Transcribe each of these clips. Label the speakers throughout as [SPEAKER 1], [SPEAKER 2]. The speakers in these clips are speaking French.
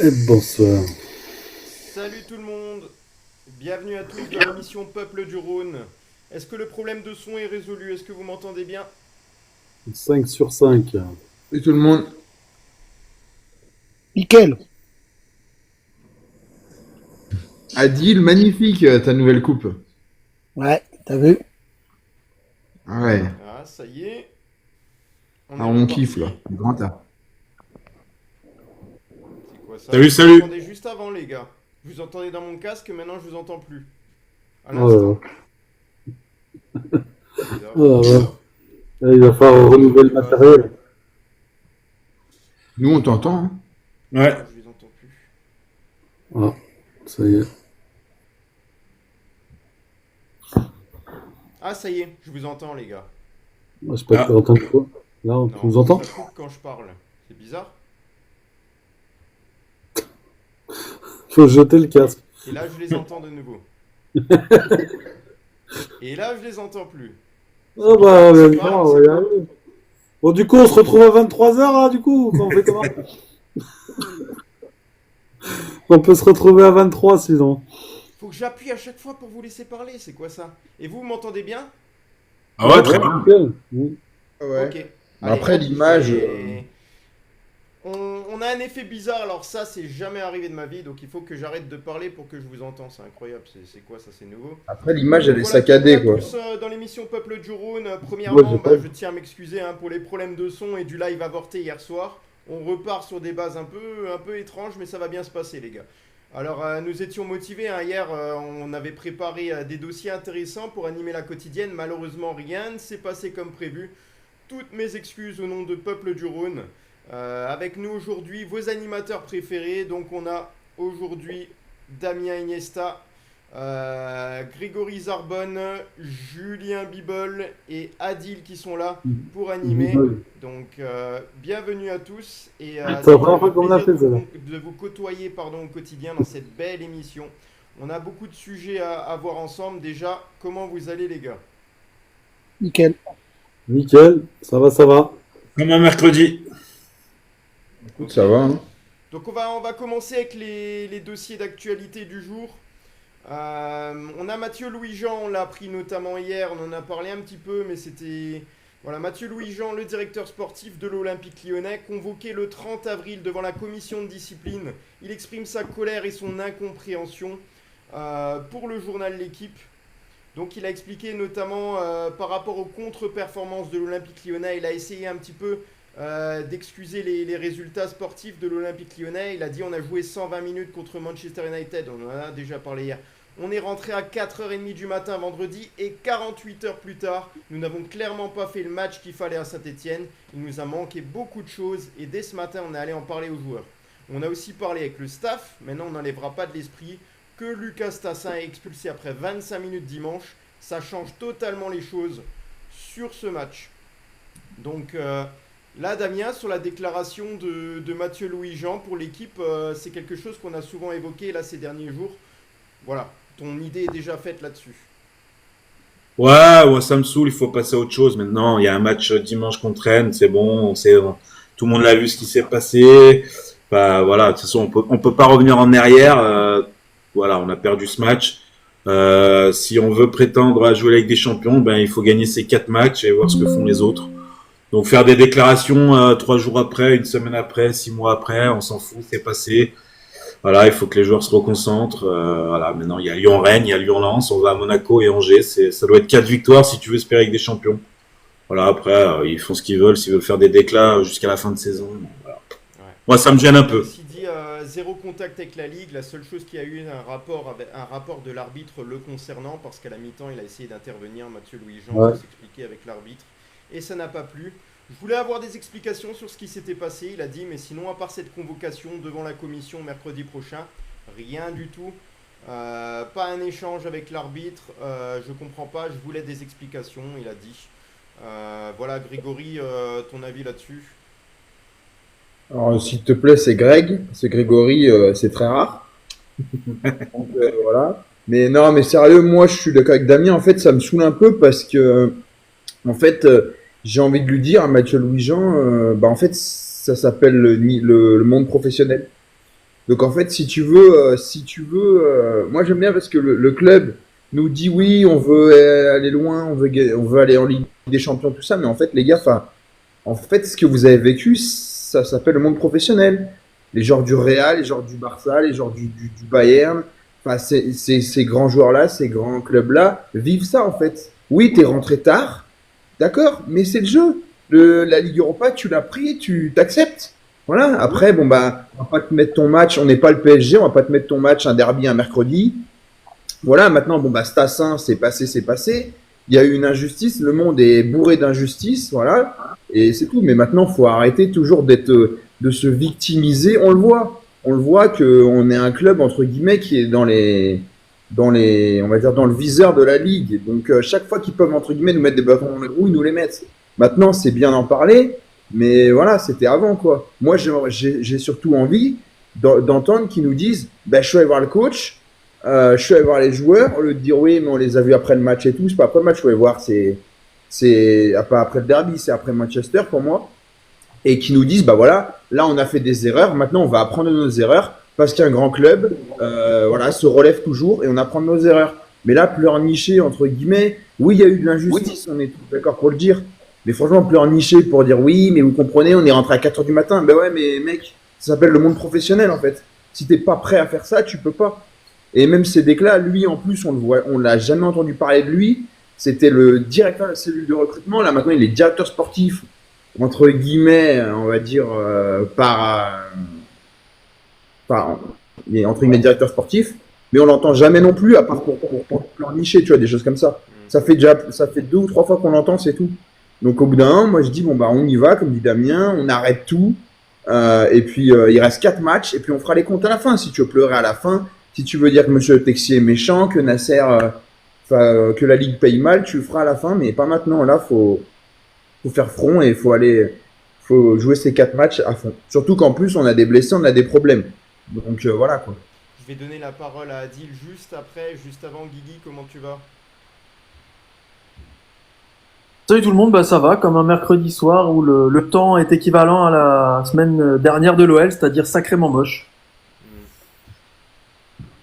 [SPEAKER 1] Et bonsoir.
[SPEAKER 2] Salut tout le monde, bienvenue à tous dans l'émission Peuple du Rhône. Est-ce que le problème de son est résolu? Est-ce que vous m'entendez bien?
[SPEAKER 1] 5 sur 5.
[SPEAKER 3] Et tout le monde.
[SPEAKER 4] Nickel.
[SPEAKER 3] Adil, magnifique ta nouvelle coupe.
[SPEAKER 4] Ouais, t'as vu?
[SPEAKER 3] Ah ouais,
[SPEAKER 2] Ah, ça y est, on
[SPEAKER 3] ah,
[SPEAKER 2] est
[SPEAKER 3] on kiffe
[SPEAKER 2] reparti.
[SPEAKER 3] là. Grand A.
[SPEAKER 2] C'est quoi ça? Je
[SPEAKER 5] Salut,
[SPEAKER 2] vous
[SPEAKER 5] salut.
[SPEAKER 2] entendais juste avant les gars. Je vous entendais dans mon casque, maintenant je vous entends plus. À
[SPEAKER 1] Oh
[SPEAKER 2] l'instant. Bizarre.
[SPEAKER 1] là là. Là, il va falloir renouveler le matériel.
[SPEAKER 3] Nous on t'entend. Hein.
[SPEAKER 5] Ouais.
[SPEAKER 2] Ah, je les entends plus.
[SPEAKER 1] Ah, ça y est.
[SPEAKER 2] Ah, ça y est, je vous entends les gars.
[SPEAKER 1] Moi, je sais pas
[SPEAKER 5] Ah.
[SPEAKER 1] que t'entends quoi. Là, tu
[SPEAKER 2] Non,
[SPEAKER 1] nous entends?
[SPEAKER 2] ça coupe quand je parle. C'est bizarre.
[SPEAKER 1] Faut jeter le casque.
[SPEAKER 2] Et là, je les entends de nouveau. Et là, je les entends plus.
[SPEAKER 1] Ah bah,
[SPEAKER 2] C'est
[SPEAKER 1] même
[SPEAKER 2] pas
[SPEAKER 1] pas,
[SPEAKER 2] grave,
[SPEAKER 1] on va y arriver. Bon, du coup, on se retrouve à 23h là, du coup. On fait comment? On peut se retrouver à 23 sinon.
[SPEAKER 2] Faut que j'appuie à chaque fois pour vous laisser parler, c'est quoi ça? Et vous m'entendez bien?
[SPEAKER 5] Ah ouais, très bien.
[SPEAKER 1] Nickel. Oui.
[SPEAKER 3] Ouais.
[SPEAKER 2] Ok.
[SPEAKER 3] Mais après, l'image,
[SPEAKER 2] On a un effet bizarre, alors ça c'est jamais arrivé de ma vie, donc il faut que j'arrête de parler pour que je vous entende, c'est incroyable, c'est quoi ça, c'est nouveau.
[SPEAKER 3] Après l'image elle est
[SPEAKER 2] Voilà,
[SPEAKER 3] saccadée
[SPEAKER 2] bienvenue à
[SPEAKER 3] quoi.
[SPEAKER 2] tous dans l'émission Peuple du Rhône.
[SPEAKER 1] Moi,
[SPEAKER 2] Premièrement,
[SPEAKER 1] j'ai pas-
[SPEAKER 2] je tiens à m'excuser pour les problèmes de son et du live avorté hier soir. On repart sur des bases un peu étranges, mais ça va bien se passer, les gars. Alors, nous étions motivés. Hier, on avait préparé des dossiers intéressants pour animer la quotidienne. Malheureusement, rien ne s'est passé comme prévu. Toutes mes excuses au nom de Peuple du Rhône. Avec nous aujourd'hui, vos animateurs préférés. Donc, on a aujourd'hui Damien Iniesta, Grégory Zarbonne, Julien Bibol et Adil qui sont là pour animer. Donc, bienvenue à tous. Et
[SPEAKER 1] C'est la
[SPEAKER 2] c'est
[SPEAKER 1] première fois
[SPEAKER 2] un
[SPEAKER 1] qu'on l'a
[SPEAKER 2] plaisir
[SPEAKER 1] fait, ça.
[SPEAKER 2] de vous côtoyer au quotidien dans cette belle émission. On a beaucoup de sujets à voir ensemble. Déjà, comment vous allez, les gars?
[SPEAKER 4] Nickel.
[SPEAKER 1] Nickel. Ça va, ça va.
[SPEAKER 5] Comme un mercredi.
[SPEAKER 3] Écoute,
[SPEAKER 2] Ok.
[SPEAKER 3] ça va. Hein.
[SPEAKER 2] Donc, on va commencer avec les dossiers d'actualité du jour. On a Mathieu Louis-Jean, on l'a appris notamment hier, on en a parlé un petit peu, mais c'était... Voilà, Mathieu Louis-Jean, le directeur sportif de l'Olympique lyonnais, convoqué le 30 avril devant la commission de discipline. Il exprime sa colère et son incompréhension pour le journal L'équipe. Donc il a expliqué notamment par rapport aux contre-performances de l'Olympique lyonnais, il a essayé un petit peu d'excuser les résultats sportifs de l'Olympique lyonnais. Il a dit on a joué 120 minutes contre Manchester United, on en a déjà parlé hier. On est rentré à 4h30 du matin vendredi et 48 heures plus tard, nous n'avons clairement pas fait le match qu'il fallait à Saint-Etienne. Il nous a manqué beaucoup de choses et dès ce matin on est allé en parler aux joueurs. On a aussi parlé avec le staff, maintenant on n'enlèvera pas de l'esprit que Lucas Tassin est expulsé après 25 minutes dimanche. Ça change totalement les choses sur ce match. Donc là, Damien, sur la déclaration de Mathieu Louis-Jean pour l'équipe, c'est quelque chose qu'on a souvent évoqué là ces derniers jours. Voilà, ton idée est déjà faite là-dessus.
[SPEAKER 5] Ouais, ça me saoule, il faut passer à autre chose maintenant. Il y a un match dimanche contre Rennes, c'est bon, tout le monde l'a vu ce qui s'est passé. Bah, voilà, de toute façon, on peut pas revenir en arrière. Voilà, on a perdu ce match. Si on veut prétendre à jouer avec des champions, ben il faut gagner ces 4 matchs et voir ce que font les autres. Donc faire des déclarations 3 jours après, une semaine après, 6 mois après, on s'en fout, c'est passé. Voilà, il faut que les joueurs se reconcentrent. Voilà, maintenant il y a Lyon-Rennes, il y a Lyon-Lens, on va à Monaco et Angers. Ça doit être 4 victoires si tu veux espérer avec des champions. Voilà, après ils font ce qu'ils veulent, s'ils veulent faire des déclats jusqu'à la fin de saison. Voilà.
[SPEAKER 2] Ouais.
[SPEAKER 5] Moi, ça me gêne un
[SPEAKER 2] Il a
[SPEAKER 5] peu.
[SPEAKER 2] aussi dit zéro contact avec la Ligue. La seule chose qu'il y a eu, un rapport de l'arbitre le concernant, parce qu'à la mi-temps, il a essayé d'intervenir, Mathieu Louis-Jean,
[SPEAKER 1] Ouais.
[SPEAKER 2] pour s'expliquer avec l'arbitre. Et ça n'a pas plu. Je voulais avoir des explications sur ce qui s'était passé. Il a dit, mais sinon, à part cette convocation devant la commission mercredi prochain, rien du tout. Pas un échange avec l'arbitre. Je comprends pas. Je voulais des explications, il a dit. Voilà, Grégory, ton avis là-dessus?
[SPEAKER 3] Alors s'il te plaît, c'est Greg, c'est Grégory, c'est très rare. Donc, voilà. Mais non, mais sérieux, moi je suis d'accord avec Damien. En fait, ça me saoule un peu parce que en fait, j'ai envie de lui dire à Mathieu Louis-Jean, bah en fait, ça s'appelle le monde professionnel. Donc en fait, si tu veux, moi j'aime bien parce que le club nous dit oui, on veut aller loin, on veut aller en Ligue des Champions, tout ça, mais en fait, les gars, enfin, en fait, ce que vous avez vécu, ça s'appelle le monde professionnel. Les joueurs du Real, les joueurs du Barça, les joueurs du Bayern, enfin, ces grands joueurs-là, ces grands clubs-là, vivent ça en fait. Oui, t'es rentré tard, d'accord, mais c'est le jeu. La Ligue Europa, tu l'as pris, tu t'acceptes. Voilà. Après, bon bah, on va pas te mettre ton match. On n'est pas le PSG, on va pas te mettre ton match un derby un mercredi. Voilà. Maintenant, bon bah, Stassin, c'est passé, c'est passé. Il y a eu une injustice. Le monde est bourré d'injustice, voilà. Et c'est tout. Mais maintenant, faut arrêter toujours de se victimiser. On le voit que on est un club entre guillemets qui est on va dire dans le viseur de la ligue. Donc chaque fois qu'ils peuvent entre guillemets nous mettre des bâtons dans les roues, ils nous les mettent. Maintenant, c'est bien d'en parler, mais voilà, c'était avant quoi. Moi, j'ai surtout envie d'entendre qu'ils nous disent, bah, je suis allé voir le coach, je suis allé voir les joueurs, au lieu de dire oui, mais on les a vus après le match et tout. C'est pas après le match, je suis allé voir, c'est pas après le derby, c'est après Manchester pour moi. Et qui nous disent, bah voilà, là on a fait des erreurs, maintenant on va apprendre de nos erreurs, parce qu'un grand club, voilà, se relève toujours et on apprend de nos erreurs. Mais là, pleurnicher, entre guillemets, oui, il y a eu de l'injustice, on est tous d'accord pour le dire. Mais franchement, pleurnicher pour dire oui, mais vous comprenez, on est rentré à 4 heures du matin. Ben ouais, mais mec, ça s'appelle le monde professionnel en fait. Si t'es pas prêt à faire ça, tu peux pas. Et même ces déclats, lui en plus, on l'a jamais entendu parler de lui. C'était le directeur de la cellule de recrutement. Là maintenant, il est directeur sportif, entre guillemets, on va dire, il est entre guillemets directeur sportif, mais on l'entend jamais non plus, à part pour pleurnicher, tu vois, des choses comme ça. Ça fait 2 ou 3 fois qu'on l'entend, c'est tout. Donc au bout d'un moment, moi je dis bon bah on y va, comme dit Damien, on arrête tout, et puis il reste 4 matchs, et puis on fera les comptes à la fin. Si tu veux pleurer à la fin, si tu veux dire que Monsieur Texier est méchant, que Nasser, que la Ligue paye mal, tu le feras à la fin, mais pas maintenant. Là, faut faire front et faut jouer ces 4 matchs à fond. Surtout qu'en plus on a des blessés, on a des problèmes. Donc voilà quoi.
[SPEAKER 2] Je vais donner la parole à Adil juste après, juste avant. Guigui, comment tu vas?
[SPEAKER 6] Salut tout le monde, bah ça va, comme un mercredi soir où le temps est équivalent à la semaine dernière de l'OL, c'est-à-dire sacrément moche.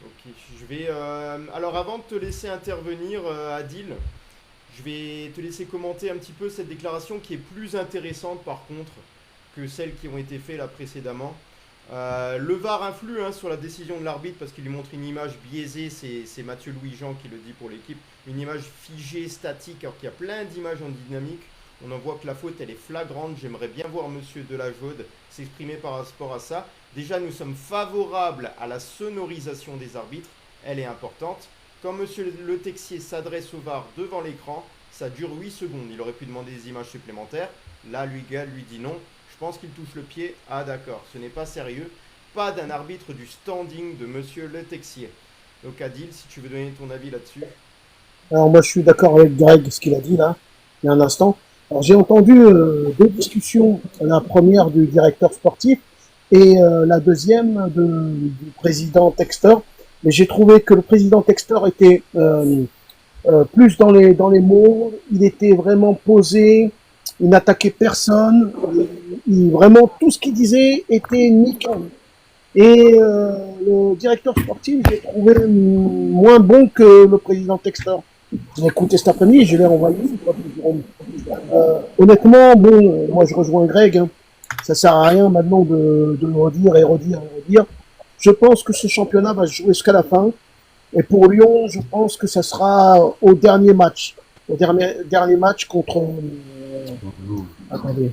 [SPEAKER 2] Ok, je vais. Alors avant de te laisser intervenir, Adil, je vais te laisser commenter un petit peu cette déclaration qui est plus intéressante par contre que celles qui ont été faites là précédemment. Le VAR influe sur la décision de l'arbitre parce qu'il lui montre une image biaisée, c'est Mathieu Louis-Jean qui le dit pour l'équipe, une image figée, statique, alors qu'il y a plein d'images en dynamique. On en voit que la faute elle est flagrante. J'aimerais bien voir Monsieur Delajaude s'exprimer par rapport à ça. Déjà, nous sommes favorables à la sonorisation des arbitres, elle est importante. Quand Monsieur Le Texier s'adresse au VAR devant l'écran, ça dure 8 secondes. Il aurait pu demander des images supplémentaires. Là, lui dit non. Je pense qu'il touche le pied. Ah d'accord, ce n'est pas sérieux. Pas d'un arbitre du standing de Monsieur Le Texier. Donc Adil, si tu veux donner ton avis là-dessus.
[SPEAKER 4] Alors moi je suis d'accord avec Greg, ce qu'il a dit là, il y a un instant. Alors j'ai entendu 2 discussions, la première du directeur sportif et la deuxième du président Textor. Mais j'ai trouvé que le président Textor était plus dans les mots, il était vraiment posé, il n'attaquait personne, vraiment tout ce qu'il disait était nickel. Et le directeur sportif, j'ai trouvé moins bon que le président Textor. Je l'ai écouté cet après-midi, je l'ai envoyé. Honnêtement, bon, moi je rejoins Greg. Ça sert à rien maintenant de le redire et redire et redire. Je pense que ce championnat va se jouer jusqu'à la fin. Et pour Lyon, je pense que ça sera au dernier match. Au dernier match contre... attendez.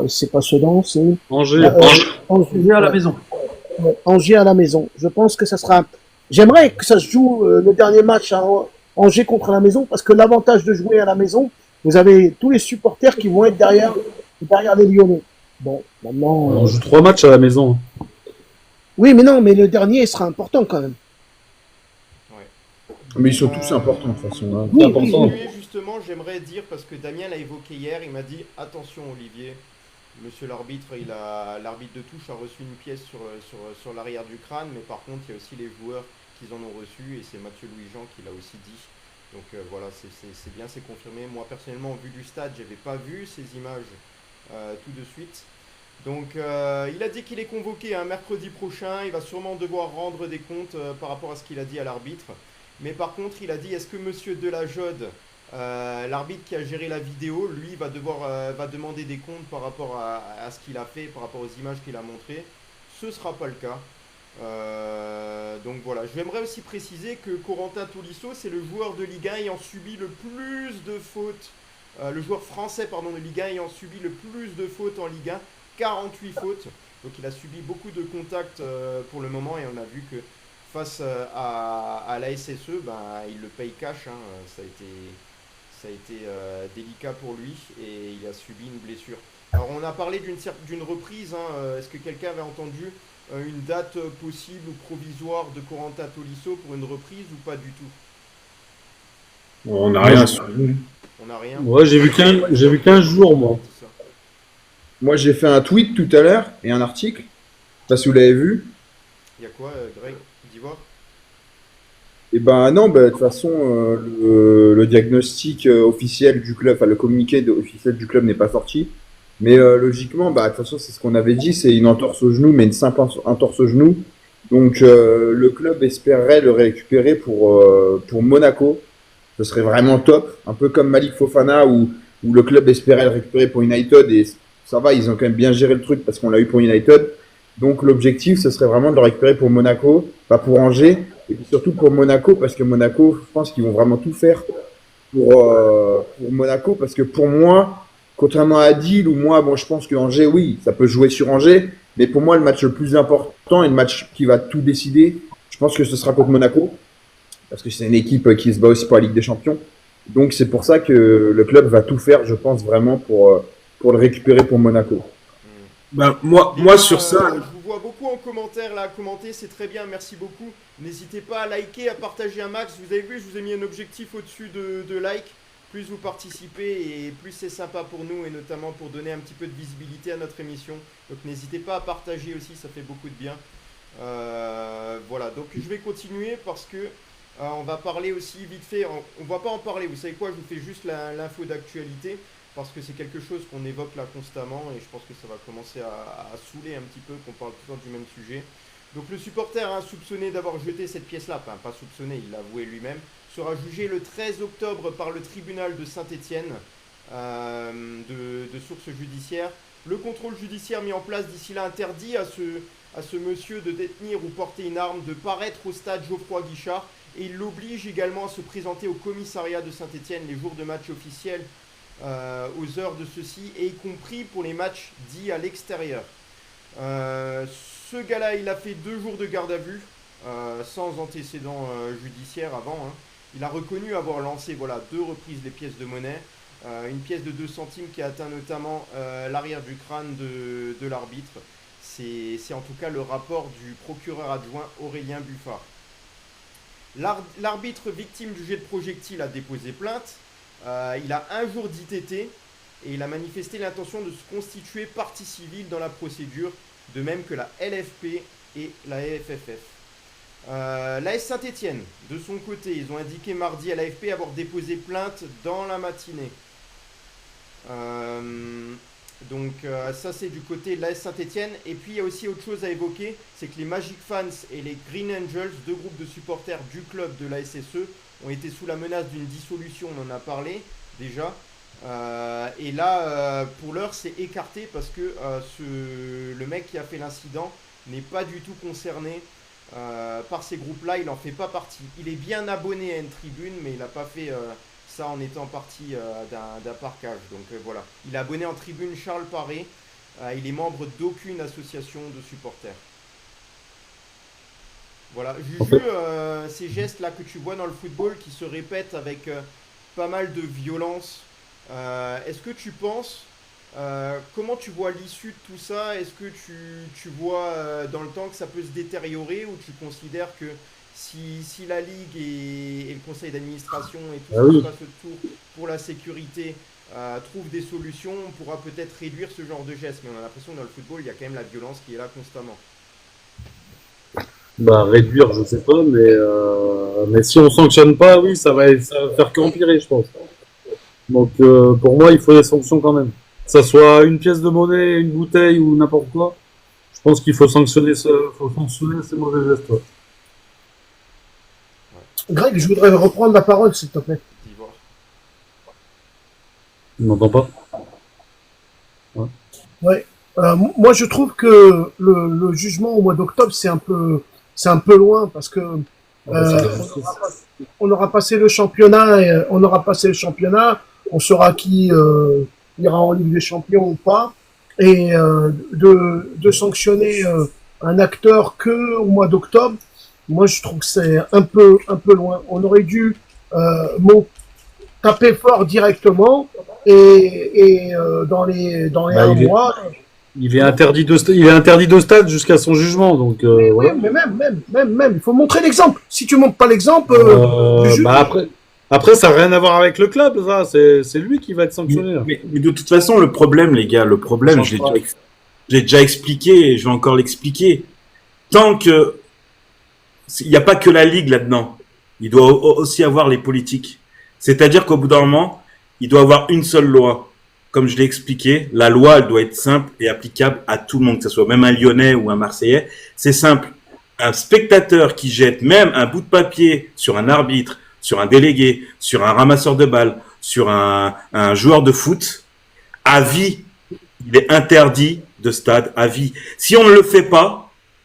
[SPEAKER 4] C'est pas Sedan, c'est...
[SPEAKER 1] Angers.
[SPEAKER 6] Angers à la maison.
[SPEAKER 4] Angers à la maison. Je pense que ça sera... J'aimerais que ça se joue le dernier match à Angers contre la maison, parce que l'avantage de jouer à la maison, vous avez tous les supporters qui vont être derrière les Lyonnais. Bon, maintenant...
[SPEAKER 1] On joue 3 matchs à la maison.
[SPEAKER 4] Oui, mais non, mais le dernier sera important quand même.
[SPEAKER 3] Mais ils sont tous importants de toute façon. Hein.
[SPEAKER 4] Oui,
[SPEAKER 3] C'est important.
[SPEAKER 2] Oui, justement, j'aimerais dire, parce que Damien l'a évoqué hier, il m'a dit attention Olivier, monsieur l'arbitre, l'arbitre de touche a reçu une pièce sur l'arrière du crâne, mais par contre il y a aussi les joueurs qui en ont reçu, et c'est Mathieu Louis-Jean qui l'a aussi dit. Donc voilà, c'est bien, c'est confirmé. Moi personnellement, vu du stade, j'avais pas vu ces images tout de suite. Donc il a dit qu'il est convoqué un mercredi prochain, il va sûrement devoir rendre des comptes par rapport à ce qu'il a dit à l'arbitre. Mais par contre, il a dit est-ce que Monsieur Delajode, l'arbitre qui a géré la vidéo, lui va demander des comptes par rapport à ce qu'il a fait, par rapport aux images qu'il a montrées. Ce ne sera pas le cas. Donc voilà, j'aimerais aussi préciser que Corentin Tolisso, c'est le joueur de Ligue 1 ayant subi le plus de fautes, le joueur français pardon, de Ligue 1 ayant subi le plus de fautes en Ligue 1, 48 fautes. Donc il a subi beaucoup de contacts pour le moment et on a vu que face à la SSE, ben, il le paye cash, hein. Ça a été délicat pour lui et il a subi une blessure. Alors on a parlé d'une reprise, hein. Est-ce que quelqu'un avait entendu une date possible ou provisoire de Corentin Tolisso pour une reprise ou pas du tout?
[SPEAKER 5] On n'a rien su.
[SPEAKER 2] On n'a rien.
[SPEAKER 1] Ouais, j'ai vu 15 jours, moi.
[SPEAKER 2] C'est ça.
[SPEAKER 3] Moi, j'ai fait un tweet tout à l'heure et un article. Je sais pas si vous l'avez vu.
[SPEAKER 2] Il y a quoi, Greg? D'Ivoire?
[SPEAKER 3] Et ben non, de toute façon, le diagnostic officiel du club, enfin le communiqué officiel du club n'est pas sorti. Mais logiquement, de toute façon, c'est ce qu'on avait dit, c'est une entorse au genou, mais une simple entorse au genou. Donc le club espérerait le récupérer pour Monaco. Ce serait vraiment top. Un peu comme Malik Fofana, où le club espérait le récupérer pour United. Et ça va, ils ont quand même bien géré le truc parce qu'on l'a eu pour United. Donc l'objectif, ce serait vraiment de le récupérer pour Monaco, pas pour Angers. Et puis surtout pour Monaco, parce que Monaco, je pense qu'ils vont vraiment tout faire pour Monaco. Parce que pour moi, contrairement à Adil, ou moi, bon, je pense que Angers, oui, ça peut jouer sur Angers. Mais pour moi, le match le plus important et le match qui va tout décider, je pense que ce sera contre Monaco. Parce que c'est une équipe qui se bat aussi pour la Ligue des Champions. Donc c'est pour ça que le club va tout faire, je pense, vraiment pour le récupérer pour Monaco.
[SPEAKER 5] Ben, moi sur ça.
[SPEAKER 2] Je vous vois beaucoup en commentaire là, à commenter, c'est très bien, merci beaucoup. N'hésitez pas à liker, à partager un max. Vous avez vu, je vous ai mis un objectif au-dessus de like. Plus vous participez et plus c'est sympa pour nous et notamment pour donner un petit peu de visibilité à notre émission. Donc n'hésitez pas à partager aussi, ça fait beaucoup de bien. Voilà, donc je vais continuer parce que on va parler aussi vite fait. On va pas en parler, vous savez quoi, je vous fais juste l'info d'actualité. Parce que c'est quelque chose qu'on évoque là constamment et je pense que ça va commencer à saouler un petit peu qu'on parle tout le temps du même sujet. Donc le supporter soupçonné d'avoir jeté cette pièce-là, enfin pas soupçonné, il l'a avoué lui-même, sera jugé le 13 octobre par le tribunal de Saint-Étienne de sources judiciaires. Le contrôle judiciaire mis en place d'ici là interdit à ce monsieur de détenir ou porter une arme, de paraître au stade Geoffroy Guichard et il l'oblige également à se présenter au commissariat de Saint-Étienne les jours de match officiels aux heures de ceci, et y compris pour les matchs dits à l'extérieur. Ce gars-là, il a fait 2 jours de garde à vue, sans antécédent judiciaire avant. Hein. Il a reconnu avoir lancé 2 reprises les pièces de monnaie. Une pièce de 2 centimes qui a atteint notamment l'arrière du crâne de l'arbitre. C'est en tout cas le rapport du procureur adjoint Aurélien Buffard. L'arbitre victime du jet de projectile a déposé plainte. Il a 1 jour d'ITT et il a manifesté l'intention de se constituer partie civile dans la procédure, de même que la LFP et la FFF. L'AS Saint-Étienne, de son côté, ils ont indiqué mardi à l'AFP avoir déposé plainte dans la matinée. Donc ça c'est du côté de l'AS Saint-Étienne. Et puis il y a aussi autre chose à évoquer, c'est que les Magic Fans et les Green Angels, 2 groupes de supporters du club de la SSE, ont été sous la menace d'une dissolution, on en a parlé déjà. Et là, pour l'heure, c'est écarté parce que le mec qui a fait l'incident n'est pas du tout concerné par ces groupes-là, il n'en fait pas partie. Il est bien abonné à une tribune, mais il n'a pas fait ça en étant partie d'un parkage. Donc voilà, il est abonné en tribune Charles Paré, il est membre d'aucune association de supporters. Voilà, Juju, ces gestes-là que tu vois dans le football qui se répètent avec pas mal de violence, est-ce que tu penses, comment tu vois l'issue de tout ça? Est-ce que tu vois dans le temps que ça peut se détériorer ou tu considères que si la Ligue et le conseil d'administration et tout ça se passe autour pour la sécurité trouvent des solutions, on pourra peut-être réduire ce genre de gestes? Mais on a l'impression que dans le football, il y a quand même la violence qui est là constamment.
[SPEAKER 1] Réduire, je sais pas, mais si on sanctionne pas, oui, ça va faire qu'empirer, je pense. Donc, pour moi, il faut des sanctions quand même. que ça soit une pièce de monnaie, une bouteille ou n'importe quoi, je pense qu'il faut sanctionner ces mauvais gestes. Ouais.
[SPEAKER 4] Greg, je voudrais reprendre la parole, s'il te plaît.
[SPEAKER 2] d'Ivoire.
[SPEAKER 1] On n'entend pas.
[SPEAKER 4] Ouais. Moi, je trouve que le jugement au mois d'octobre, c'est un peu loin parce que on aura passé le championnat, on saura qui ira en Ligue des Champions ou pas, et de sanctionner un acteur que au mois d'octobre, moi, je trouve que c'est un peu loin. On aurait dû taper fort directement et dans les
[SPEAKER 1] Bah,
[SPEAKER 4] un mois.
[SPEAKER 1] il est interdit de stade jusqu'à son jugement, donc
[SPEAKER 4] Oui,
[SPEAKER 1] voilà.
[SPEAKER 4] mais même, il faut montrer l'exemple. Si tu montres pas l'exemple, tu juges.
[SPEAKER 1] Bah après, ça n'a rien à voir avec le club, ça. C'est lui qui va être sanctionné. Là.
[SPEAKER 5] Mais de toute façon, le problème, les gars, je l'ai déjà expliqué et je vais encore l'expliquer. Tant que il n'y a pas que la ligue là-dedans, il doit aussi avoir les politiques. C'est-à-dire qu'au bout d'un moment, il doit avoir une seule loi. Comme je l'ai expliqué, la loi, elle doit être simple et applicable à tout le monde, que ce soit même un Lyonnais ou un Marseillais. C'est simple. Un spectateur qui jette même un bout de papier sur un arbitre, sur un délégué, sur un ramasseur de balles, sur un joueur de foot, à vie, il est interdit de stade à vie. Si on ne le fait pas,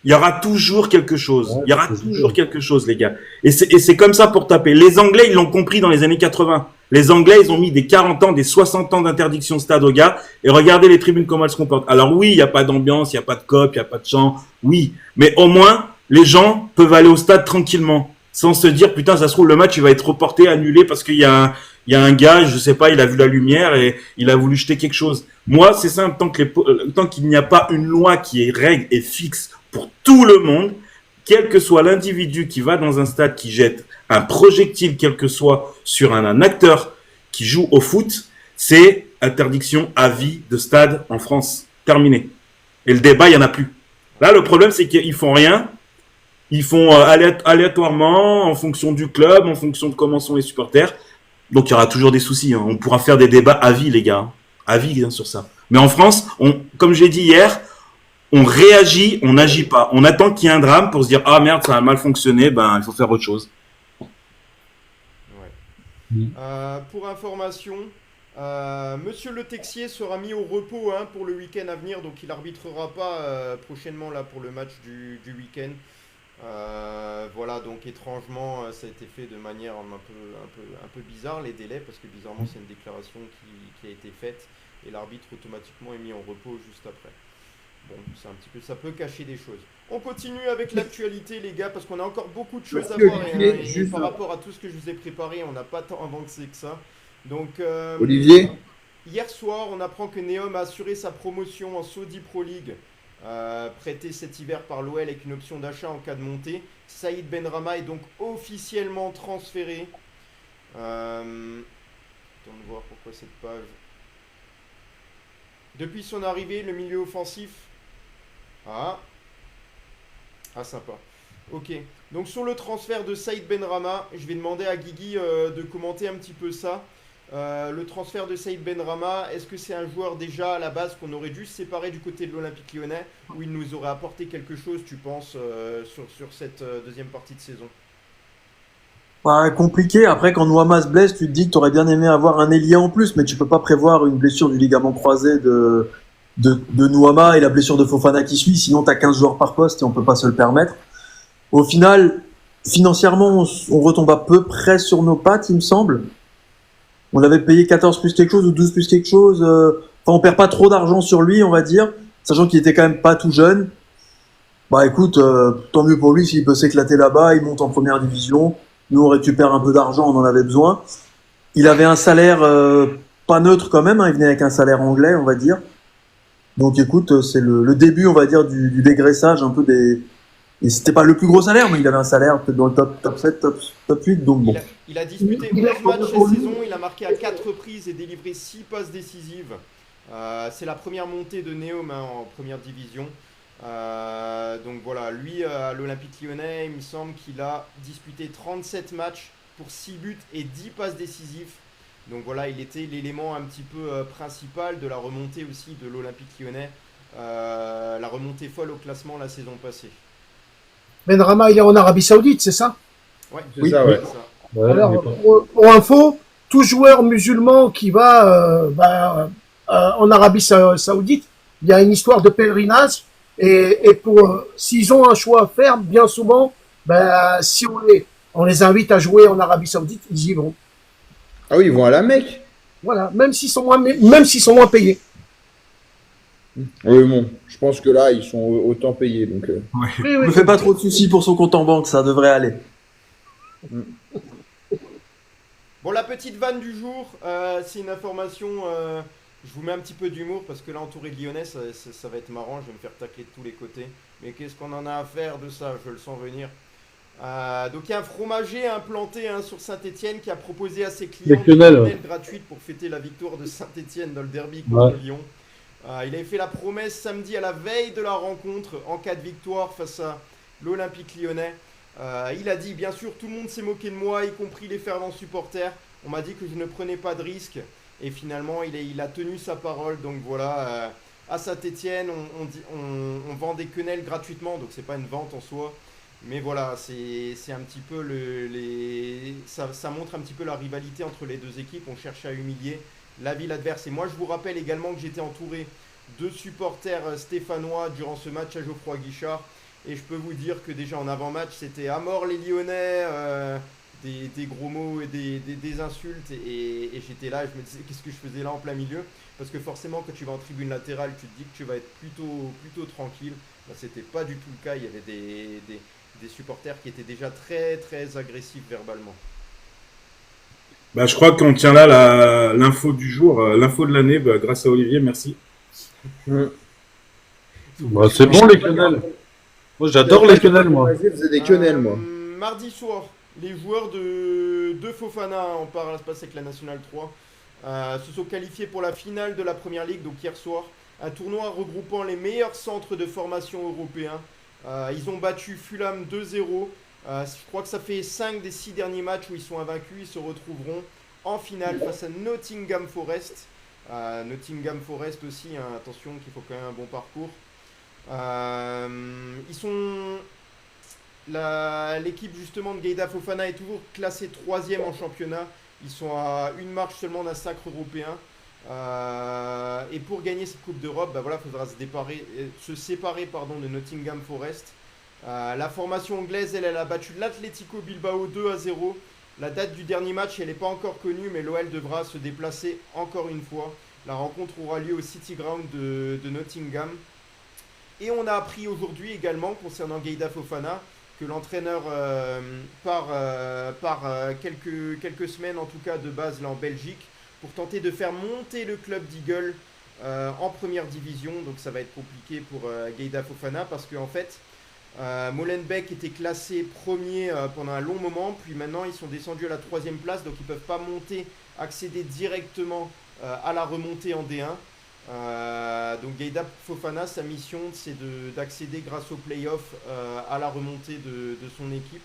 [SPEAKER 5] il y aura toujours quelque chose.
[SPEAKER 1] Ouais,
[SPEAKER 5] Il y aura toujours quelque chose, les gars. Et c'est comme ça pour taper. Les Anglais, ils l'ont compris dans les années 80. Les Anglais, ils ont mis des 40 ans, des 60 ans d'interdiction de stade aux gars. Et regardez les tribunes, comment elles se comportent. Alors oui, il n'y a pas d'ambiance, il n'y a pas de cop, il n'y a pas de chant. Oui. Mais au moins, les gens peuvent aller au stade tranquillement. Sans se dire, putain, ça se trouve, le match, il va être reporté, annulé parce qu'il y a un gars, je sais pas, il a vu la lumière et il a voulu jeter quelque chose. Moi, c'est simple, tant qu'il n'y a pas une loi qui est règle et fixe pour tout le monde, quel que soit l'individu qui va dans un stade, qui jette un projectile, quel que soit, sur un acteur qui joue au foot, c'est interdiction à vie de stade en France. Terminé. Et le débat, il n'y en a plus. Là, le problème, c'est qu'ils font rien. Ils font aléatoirement, en fonction du club, en fonction de comment sont les supporters. Donc, il y aura toujours des soucis. Hein. On pourra faire des débats à vie, les gars. À vie, hein, sur ça. Mais en France, comme j'ai dit hier, on réagit, on n'agit pas. On attend qu'il y ait un drame pour se dire, ah merde, ça a mal fonctionné, ben, il faut faire autre chose.
[SPEAKER 2] Ouais. Pour information, Monsieur Le Texier sera mis au repos pour le week-end à venir, donc il arbitrera pas prochainement là pour le match du week-end. Voilà, donc étrangement, ça a été fait de manière un peu bizarre, les délais, parce que bizarrement, c'est une déclaration qui a été faite et l'arbitre automatiquement est mis en repos juste après. Bon, c'est un petit peu, ça peut cacher des choses. On continue avec l'actualité, les gars, parce qu'on a encore beaucoup de choses à voir et par rapport à tout ce que je vous ai préparé, on n'a pas tant avancé que ça. Donc,
[SPEAKER 3] Olivier,
[SPEAKER 2] hier soir, on apprend que Neom a assuré sa promotion en Saudi Pro League. Prêté cet hiver par l'OL avec une option d'achat en cas de montée. Saïd Benrahma est donc officiellement transféré. Attends de voir pourquoi cette page. Depuis son arrivée, le milieu offensif. Ah, sympa. Ok. Donc sur le transfert de Saïd Benrahma, je vais demander à Guigui de commenter un petit peu ça. Le transfert de Saïd Benrahma, est-ce que c'est un joueur déjà à la base qu'on aurait dû se séparer du côté de l'Olympique Lyonnais, ou il nous aurait apporté quelque chose, tu penses, sur cette deuxième partie de saison?
[SPEAKER 6] Bah, compliqué. Après, quand Nouama se blesse, tu te dis que tu aurais bien aimé avoir un ailier en plus, mais tu peux pas prévoir une blessure du ligament croisé de Nouama et la blessure de Fofana qui suit, sinon tu as 15 joueurs par poste et on peut pas se le permettre. Au final, financièrement, on retombe à peu près sur nos pattes, il me semble. On avait payé 14 plus quelque chose ou 12 plus quelque chose. Enfin, on perd pas trop d'argent sur lui, on va dire, sachant qu'il était quand même pas tout jeune. Bah écoute, tant mieux pour lui s'il peut s'éclater là-bas, il monte en première division. Nous, on récupère un peu d'argent, on en avait besoin. Il avait un salaire pas neutre quand même, hein, il venait avec un salaire anglais, on va dire. Donc écoute, c'est le début, on va dire, du dégraissage un peu des... Et c'était pas le plus gros salaire, mais il avait un salaire peut-être dans le top 7, top 8, donc bon.
[SPEAKER 2] Il a disputé 11 matchs cette saison, il a marqué à 4 reprises et délivré 6 passes décisives. C'est la première montée de Neom en première division. Donc voilà, lui à l'Olympique Lyonnais, il me semble qu'il a disputé 37 matchs pour 6 buts et 10 passes décisives. Donc voilà, il était l'élément un petit peu principal de la remontée aussi de l'Olympique Lyonnais, la remontée folle au classement la saison passée.
[SPEAKER 4] Benrahma, il est en Arabie Saoudite, c'est ça?
[SPEAKER 2] Ouais,
[SPEAKER 3] C'est ça, ouais.
[SPEAKER 2] c'est ça.
[SPEAKER 1] Ouais,
[SPEAKER 4] Alors,
[SPEAKER 1] mais pas-
[SPEAKER 4] pour info, tout joueur musulman qui va en Arabie Saoudite, il y a une histoire de pèlerinage. Et s'ils ont un choix à faire, bien souvent, si on les invite à jouer en Arabie Saoudite, ils y vont.
[SPEAKER 3] Ah oui, ils vont à la Mecque.
[SPEAKER 4] Voilà, même s'ils sont moins payés.
[SPEAKER 3] Oui, bon, je pense que là, ils sont autant payés. Donc,
[SPEAKER 1] Ouais.
[SPEAKER 4] Oui,
[SPEAKER 6] Ne
[SPEAKER 4] oui.
[SPEAKER 6] me fais pas trop de soucis pour son compte en banque, ça devrait aller.
[SPEAKER 2] Bon, la petite vanne du jour, c'est une information. Je vous mets un petit peu d'humour parce que là, entouré de Lyonnais, ça va être marrant. Je vais me faire tacler de tous les côtés. Mais qu'est-ce qu'on en a à faire de ça? Je le sens venir. Donc, il y a un fromager implanté sur Saint-Etienne qui a proposé à ses clients
[SPEAKER 1] Des quenelles,
[SPEAKER 2] une
[SPEAKER 1] ouais.
[SPEAKER 2] quenelle gratuite pour fêter la victoire de Saint-Etienne dans le derby contre
[SPEAKER 1] Ouais.
[SPEAKER 2] Lyon. Il avait fait la promesse samedi à la veille de la rencontre en cas de victoire face à l'Olympique Lyonnais. Il a dit, bien sûr, tout le monde s'est moqué de moi, y compris les fervents supporters. On m'a dit que je ne prenais pas de risque. Et finalement, il a tenu sa parole. Donc voilà, à Saint-Etienne, on vend des quenelles gratuitement. Donc c'est pas une vente en soi. Mais voilà, c'est un petit peu ça montre un petit peu la rivalité entre les deux équipes. On cherche à humilier la ville adverse. Et moi, je vous rappelle également que j'étais entouré de supporters stéphanois durant ce match à Geoffroy Guichard. Et je peux vous dire que déjà en avant-match, c'était à mort les Lyonnais, des gros mots et des insultes. Et j'étais là, je me disais, qu'est-ce que je faisais là en plein milieu? Parce que forcément, quand tu vas en tribune latérale, tu te dis que tu vas être plutôt tranquille. Là, c'était pas du tout le cas. Il y avait des supporters qui étaient déjà très, très agressifs verbalement.
[SPEAKER 5] Bah, je crois qu'on tient là l'info du jour, l'info de l'année, bah, grâce à Olivier, merci.
[SPEAKER 1] Bah, c'est bon les quenelles. Moi j'adore les quenelles, moi.
[SPEAKER 3] Je faisais des quenelles, moi.
[SPEAKER 2] Mardi soir, les joueurs de Fofana, on part à l'espace avec la Nationale 3, se sont qualifiés pour la finale de la Première Ligue, donc hier soir. Un tournoi regroupant les meilleurs centres de formation européens. Ils ont battu Fulham 2-0. Je crois que ça fait 5 des 6 derniers matchs où ils sont invaincus. Ils se retrouveront en finale face à Nottingham Forest. Nottingham Forest aussi, hein, attention qu'il faut quand même un bon parcours. L'équipe justement de Gaïda Fofana est toujours classée 3e en championnat. Ils sont à une marche seulement d'un sacre européen. Et pour gagner cette Coupe d'Europe, il faudra se séparer de Nottingham Forest. La formation anglaise, elle a battu l'Atlético Bilbao 2-0. La date du dernier match, elle n'est pas encore connue, mais l'OL devra se déplacer encore une fois. La rencontre aura lieu au City Ground de Nottingham. Et on a appris aujourd'hui également, concernant Gaïda Fofana, que l'entraîneur part quelques semaines, en tout cas de base là en Belgique, pour tenter de faire monter le club d'Eagle en première division. Donc ça va être compliqué pour Gaïda Fofana parce qu'en fait, Molenbeek était classé premier pendant un long moment, puis maintenant ils sont descendus à la 3e place, donc ils ne peuvent pas accéder directement à la remontée en D1. Donc Gaïda Fofana, sa mission c'est d'accéder grâce au play-off à la remontée de son équipe.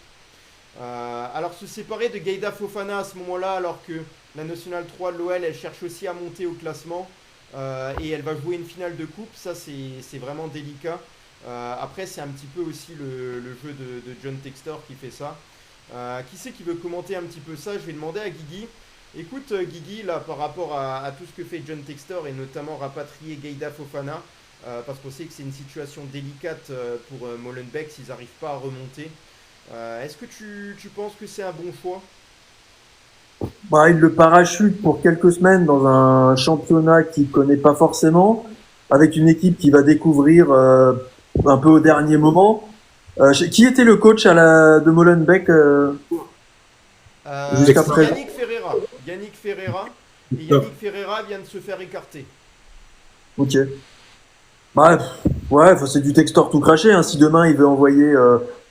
[SPEAKER 2] Alors se séparer de Gaïda Fofana à ce moment-là, alors que la Nationale 3 de l'OL elle cherche aussi à monter au classement et elle va jouer une finale de coupe, ça c'est vraiment délicat. Après c'est un petit peu aussi le jeu de John Textor qui fait ça. Qui c'est qui veut commenter un petit peu ça? Je vais demander à Guigui. Écoute Guigui, là par rapport à tout ce que fait John Textor et notamment rapatrier Gaïda Fofana, parce qu'on sait que c'est une situation délicate pour Molenbeek s'ils n'arrivent pas à remonter. Est-ce que tu penses que c'est un bon choix?
[SPEAKER 6] Il le parachute pour quelques semaines dans un championnat qu'il connaît pas forcément, avec une équipe qui va découvrir un peu au dernier moment. Qui était le coach de Molenbeek jusqu'à présent?
[SPEAKER 2] Yannick Ferreira. Et Yannick Ferreira vient de se faire écarter.
[SPEAKER 6] Ok. C'est du Textor tout craché. Hein. Si demain il veut envoyer,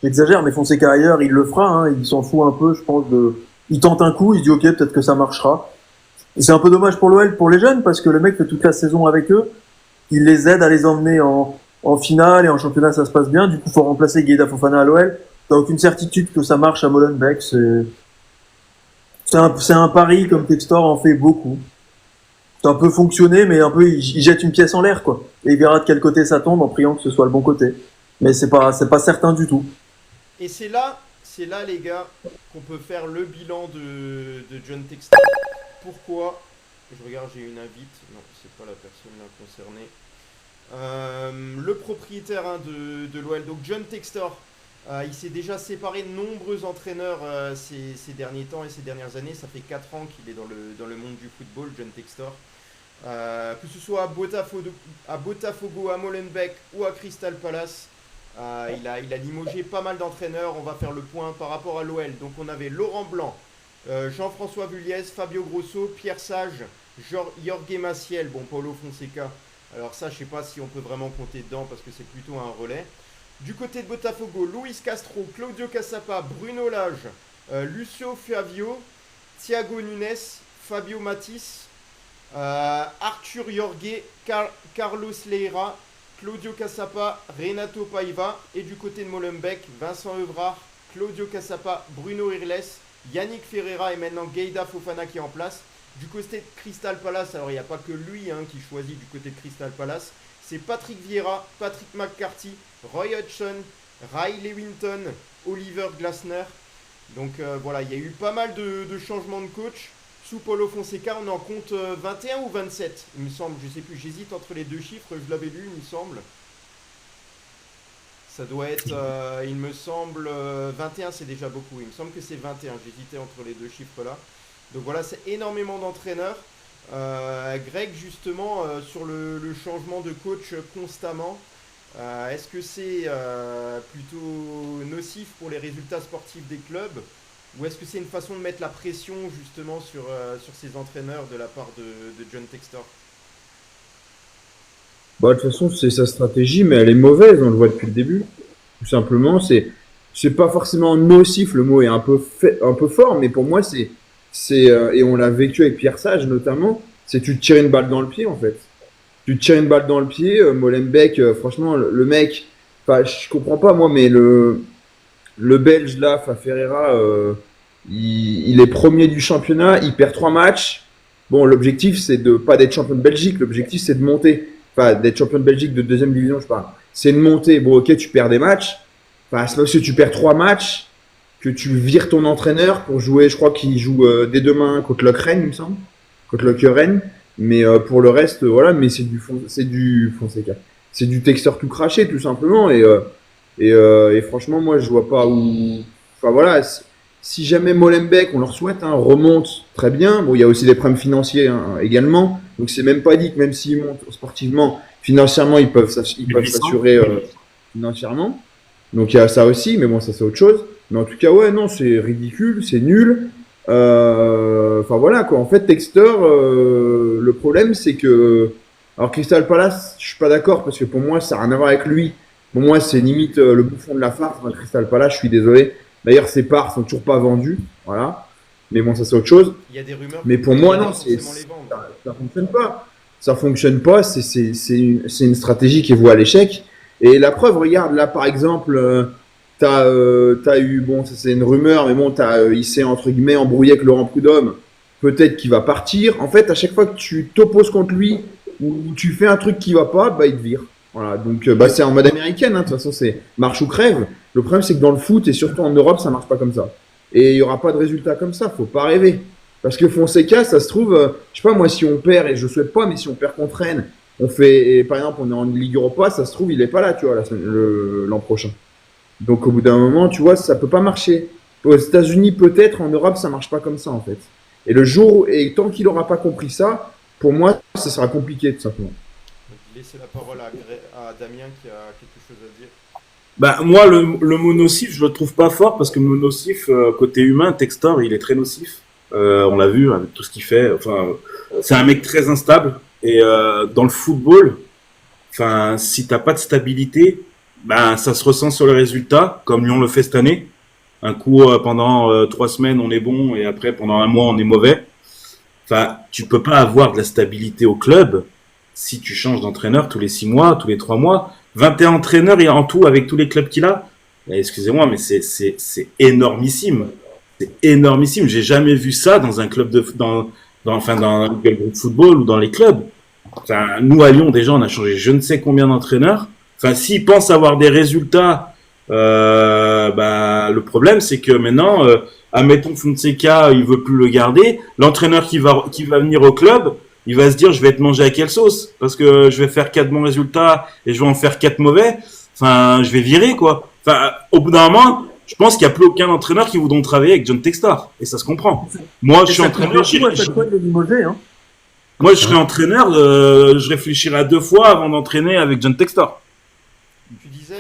[SPEAKER 6] j'exagère, mais Fonseca ailleurs, il le fera. Hein. Il s'en fout un peu, je pense. Il tente un coup, il se dit ok, peut-être que ça marchera. Et c'est un peu dommage pour l'OL, pour les jeunes, parce que le mec fait toute la saison avec eux. Il les aide à les emmener en finale et en championnat, ça se passe bien. Du coup, faut remplacer Gaïda Fofana à l'OL. T'as aucune certitude que ça marche à Molenbeek. C'est un pari comme Textor en fait beaucoup. Ça peut fonctionner, mais un peu, il jette une pièce en l'air, quoi. Et il verra de quel côté ça tombe en priant que ce soit le bon côté. Mais c'est pas certain du tout.
[SPEAKER 2] Et c'est là, les gars, qu'on peut faire le bilan de John Textor. Pourquoi? Je regarde, j'ai une invite. Non, c'est pas la personne là concernée. Le propriétaire de l'OL, donc John Textor, il s'est déjà séparé de nombreux entraîneurs ces derniers temps et ces dernières années. Ça fait 4 ans qu'il est dans le monde du football, John Textor. Que ce soit à Botafogo, à Molenbeek ou à Crystal Palace, il a limogé pas mal d'entraîneurs. On va faire le point par rapport à l'OL. Donc on avait Laurent Blanc, Jean-François Vulliez, Fabio Grosso, Pierre Sage, Jorge Maciel, bon, Paulo Fonseca. Alors ça, je sais pas si on peut vraiment compter dedans parce que c'est plutôt un relais. Du côté de Botafogo, Luis Castro, Claudio Cassapa, Bruno Lage, Lucio Favio, Thiago Nunes, Fabio Matisse, Arthur Jorge, Carlos Leira, Claudio Cassapa, Renato Paiva. Et du côté de Molenbeek, Vincent Evrard, Claudio Cassapa, Bruno Irles, Yannick Ferreira et maintenant Geida Fofana qui est en place. Du côté de Crystal Palace, alors il n'y a pas que lui qui choisit du côté de Crystal Palace. C'est Patrick Vieira, Patrick McCarthy, Roy Hodgson, Ray Lewington, Oliver Glasner. Donc voilà, il y a eu pas mal de changements de coach. Sous Paulo Fonseca, on en compte 21 ou 27, il me semble. Je sais plus, j'hésite entre les deux chiffres, je l'avais lu, il me semble. Ça doit être, il me semble, 21 c'est déjà beaucoup. Il me semble que c'est 21, j'hésitais entre les deux chiffres là. Donc voilà, c'est énormément d'entraîneurs. Greg, justement, sur le changement de coach constamment, est-ce que c'est plutôt nocif pour les résultats sportifs des clubs ou est-ce que c'est une façon de mettre la pression justement sur ces entraîneurs de la part de John Textor?
[SPEAKER 3] Bah, de toute façon, c'est sa stratégie, mais elle est mauvaise, on le voit depuis le début. Tout simplement, c'est pas forcément nocif, le mot est un peu fort, mais pour moi, et on l'a vécu avec Pierre Sage notamment, c'est tu te tires une balle dans le pied en fait. Tu te tires une balle dans le pied, Molenbeek, franchement, le mec, enfin, je comprends pas moi, mais le Belge là, Ferreira, il est premier du championnat, il perd 3 matchs. Bon, l'objectif c'est de pas d'être champion de Belgique, l'objectif c'est de monter. Enfin, d'être champion de Belgique de deuxième division, je parle. C'est de monter. Bon, ok, tu perds des matchs. Enfin, c'est parce que tu perds 3 matchs que tu vires ton entraîneur pour jouer. Je crois qu'il joue dès demain contre Lokeren, il me semble, contre Lokeren. Mais pour le reste, voilà. Mais c'est du Fonseca. C'est du Textor tout craché, tout simplement. Et franchement, moi, je vois pas où. Enfin voilà. Si jamais Molenbeek, on leur souhaite, remonte très bien. Bon, il y a aussi des problèmes financiers également. Donc c'est même pas dit que même s'ils montent sportivement, financièrement, ils peuvent s'assurer financièrement. Donc il y a ça aussi, mais bon, ça c'est autre chose. Mais en tout cas, ouais, non, c'est ridicule, c'est nul. Enfin voilà quoi. En fait, Textor, le problème c'est que, alors Crystal Palace, je suis pas d'accord parce que pour moi, ça n'a rien à voir avec lui. Pour moi, c'est limite le bouffon de la farce. Crystal Palace, je suis désolé. D'ailleurs, ses parts sont toujours pas vendues, voilà. Mais bon, ça c'est autre chose.
[SPEAKER 2] Il y a des rumeurs.
[SPEAKER 3] Mais pour moi, non, ça fonctionne pas. Ça fonctionne pas. C'est une stratégie qui est vouée à l'échec. Et la preuve, regarde là, par exemple, t'as eu, bon, ça c'est une rumeur, mais bon, il s'est entre guillemets embrouillé avec Laurent Prudhomme. Peut-être qu'il va partir. En fait, à chaque fois que tu t'opposes contre lui ou tu fais un truc qui va pas, bah il te vire. Voilà, donc c'est en mode américaine, de toute façon c'est marche ou crève. Le problème c'est que dans le foot et surtout en Europe ça marche pas comme ça. Et il y aura pas de résultat comme ça, faut pas rêver. Parce que Fonseca, ça se trouve, je sais pas moi si on perd, et je souhaite pas, mais si on perd contre Rennes, et par exemple on est en Ligue Europa, ça se trouve il est pas là, tu vois, l'an prochain. Donc au bout d'un moment, tu vois, ça peut pas marcher. Aux États-Unis peut-être, en Europe ça marche pas comme ça en fait. Et et tant qu'il aura pas compris ça, pour moi ça sera compliqué tout simplement.
[SPEAKER 2] Laissez la parole à Damien qui a quelque chose à dire.
[SPEAKER 5] Bah, moi, le mot nocif, je le trouve pas fort parce que le mot nocif, côté humain, Textor, il est très nocif. On l'a vu avec tout ce qu'il fait. Enfin, c'est un mec très instable. Et dans le football, enfin, si t'as pas de stabilité, ben ça se ressent sur les résultats, comme Lyon le fait cette année. Un coup, pendant 3 semaines, on est bon, et après, pendant un mois, on est mauvais. Enfin, tu peux pas avoir de la stabilité au club si tu changes d'entraîneur tous les 6 mois, tous les 3 mois. 21 entraîneurs en tout avec tous les clubs qu'il a. Excusez-moi, mais c'est énormissime. C'est énormissime. J'ai jamais vu ça dans un club enfin, dans un groupe football ou dans les clubs. Enfin, nous, à Lyon, déjà, on a changé je ne sais combien d'entraîneurs. Enfin, s'ils pensent avoir des résultats, le problème, c'est que maintenant, admettons Fonseca, il veut plus le garder. L'entraîneur qui va venir au club, il va se dire, je vais être mangé à quelle sauce? Parce que je vais faire 4 bons résultats et je vais en faire 4 mauvais. Enfin, je vais virer, quoi. Enfin, au bout d'un moment, je pense qu'il n'y a plus aucun entraîneur qui voudront travailler avec John Textor. Et ça se comprend. Moi, je suis entraîneur.
[SPEAKER 6] À chaque fois, il est limogé, hein.
[SPEAKER 5] Moi, je serais entraîneur, je réfléchirais à 2 fois avant d'entraîner avec John Textor.
[SPEAKER 2] Tu disais,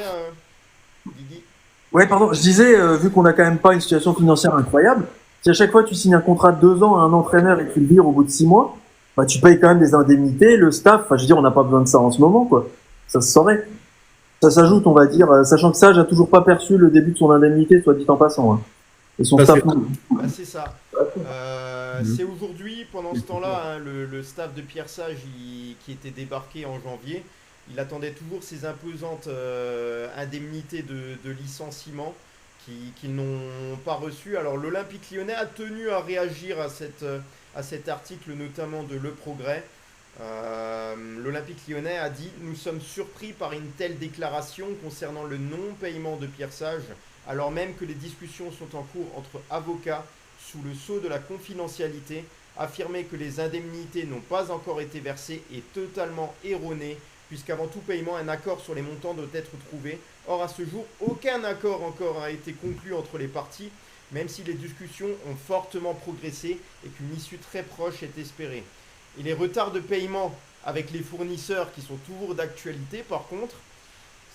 [SPEAKER 2] Guigui?
[SPEAKER 6] Ouais, pardon, je disais, vu qu'on n'a quand même pas une situation financière incroyable, si à chaque fois tu signes un contrat de 2 ans à un entraîneur et que tu le vires au bout de 6 mois, bah tu payes quand même des indemnités, le staff, enfin je veux dire, on n'a pas besoin de ça en ce moment, quoi. Ça se saurait. Ça s'ajoute, on va dire, sachant que Sage a toujours pas perçu le début de son indemnité, soit dit en passant. Hein. Et son
[SPEAKER 5] Ça,
[SPEAKER 6] staff.
[SPEAKER 5] c'est-
[SPEAKER 2] Bah, c'est ça. C'est aujourd'hui, pendant ce temps-là, hein, le staff de Pierre Sage qui était débarqué en janvier, il attendait toujours ces imposantes indemnités de licenciement qu'ils n'ont pas reçues. Alors l'Olympique lyonnais a tenu à réagir à cet article, notamment de Le Progrès. L'Olympique lyonnais a dit: nous sommes surpris par une telle déclaration concernant le non-paiement de Pierre Sage, alors même que les discussions sont en cours entre avocats sous le sceau de la confidentialité. Affirmer que les indemnités n'ont pas encore été versées est totalement erroné, puisqu'avant tout paiement, un accord sur les montants doit être trouvé. Or, à ce jour, aucun accord encore a été conclu entre les parties, même si les discussions ont fortement progressé et qu'une issue très proche est espérée. Et les retards de paiement avec les fournisseurs qui sont toujours d'actualité, par contre,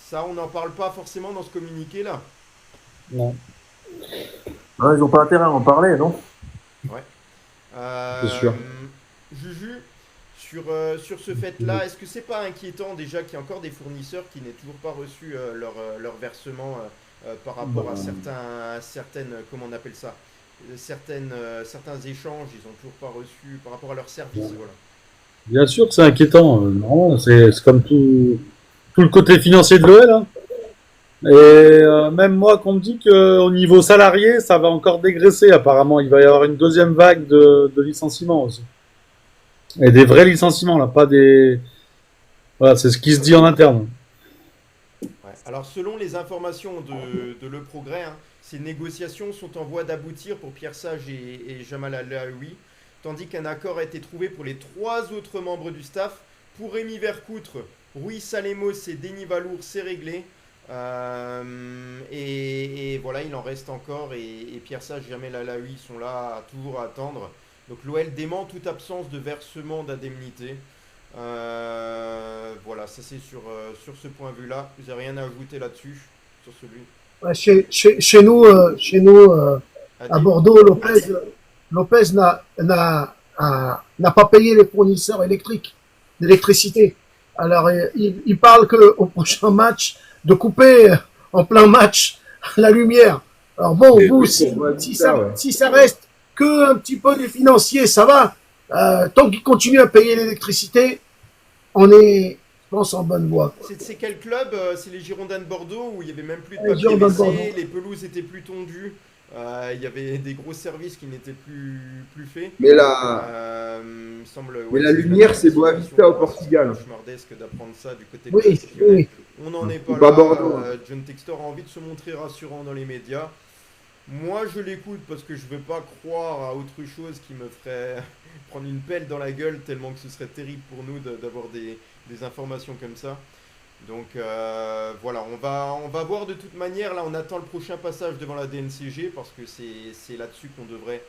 [SPEAKER 2] ça, on n'en parle pas forcément dans ce communiqué-là.
[SPEAKER 1] Non.
[SPEAKER 6] Ouais, ils n'ont pas intérêt à en parler, non?
[SPEAKER 3] C'est sûr.
[SPEAKER 2] Juju, sur ce fait-là, est-ce que c'est pas inquiétant déjà qu'il y a encore des fournisseurs qui n'aient toujours pas reçu leur versement par rapport à certaines, comment on appelle ça, certains échanges, ils ont toujours pas reçu par rapport à leurs services, voilà.
[SPEAKER 1] Bien sûr que c'est inquiétant. Non, c'est comme tout le côté financier de l'OL. Hein. Et même moi, qu'on me dit qu'au niveau salarié, ça va encore dégraisser. Apparemment, il va y avoir une deuxième vague de licenciements aussi. Et des vrais licenciements, là, pas des. Voilà, c'est ce qui se dit en interne.
[SPEAKER 2] Ouais. Alors, selon les informations de Le Progrès, hein, ces négociations sont en voie d'aboutir pour Pierre Sage et Jamal Alaoui, tandis qu'un accord a été trouvé pour les 3 autres membres du staff. Pour Rémi Vercoutre, Rui Salemos et Denis Valour, c'est réglé. Et voilà, il en reste encore. Et Pierre Sage et Jamal Alaoui sont là toujours à attendre. Donc l'OL dément toute absence de versement d'indemnité. Voilà, ça c'est sur ce point de vue-là. Vous n'avez rien à ajouter là-dessus, sur celui.
[SPEAKER 4] Ouais, chez nous, à Bordeaux, Lopez n'a pas payé les fournisseurs électriques, d'électricité. Alors, il parle qu'au prochain match, de couper en plein match la lumière. Alors bon,
[SPEAKER 3] Mais
[SPEAKER 4] vous,
[SPEAKER 3] oui,
[SPEAKER 4] si
[SPEAKER 3] ouais.
[SPEAKER 4] ça reste que un petit peu des financiers, ça va. Tant qu'ils continuent à payer l'électricité, on est, je pense, en bonne voie.
[SPEAKER 2] C'est quel club? C'est les Girondins de Bordeaux où il n'y avait même plus de
[SPEAKER 4] Les
[SPEAKER 2] papier
[SPEAKER 4] Girondins de
[SPEAKER 2] WC,
[SPEAKER 4] Bordeaux.
[SPEAKER 2] les pelouses étaient plus tondues, il y avait des gros services qui n'étaient plus faits.
[SPEAKER 3] Mais la,
[SPEAKER 2] Il me semble,
[SPEAKER 3] mais
[SPEAKER 2] ouais,
[SPEAKER 3] la lumière, c'est Boavista au Portugal.
[SPEAKER 2] C'est cauchemardesque d'apprendre ça du côté
[SPEAKER 4] Oui,
[SPEAKER 2] professionnel.
[SPEAKER 4] oui.
[SPEAKER 2] On n'en est pas
[SPEAKER 3] Pas
[SPEAKER 2] là.
[SPEAKER 3] Bordeaux.
[SPEAKER 2] John Textor a envie de se montrer rassurant dans les médias. Moi, je l'écoute parce que je veux pas croire à autre chose qui me ferait prendre une pelle dans la gueule tellement que ce serait terrible pour nous d'avoir des informations comme ça. Donc voilà, on va voir de toute manière. Là, on attend le prochain passage devant la DNCG parce que c'est là-dessus qu'on devrait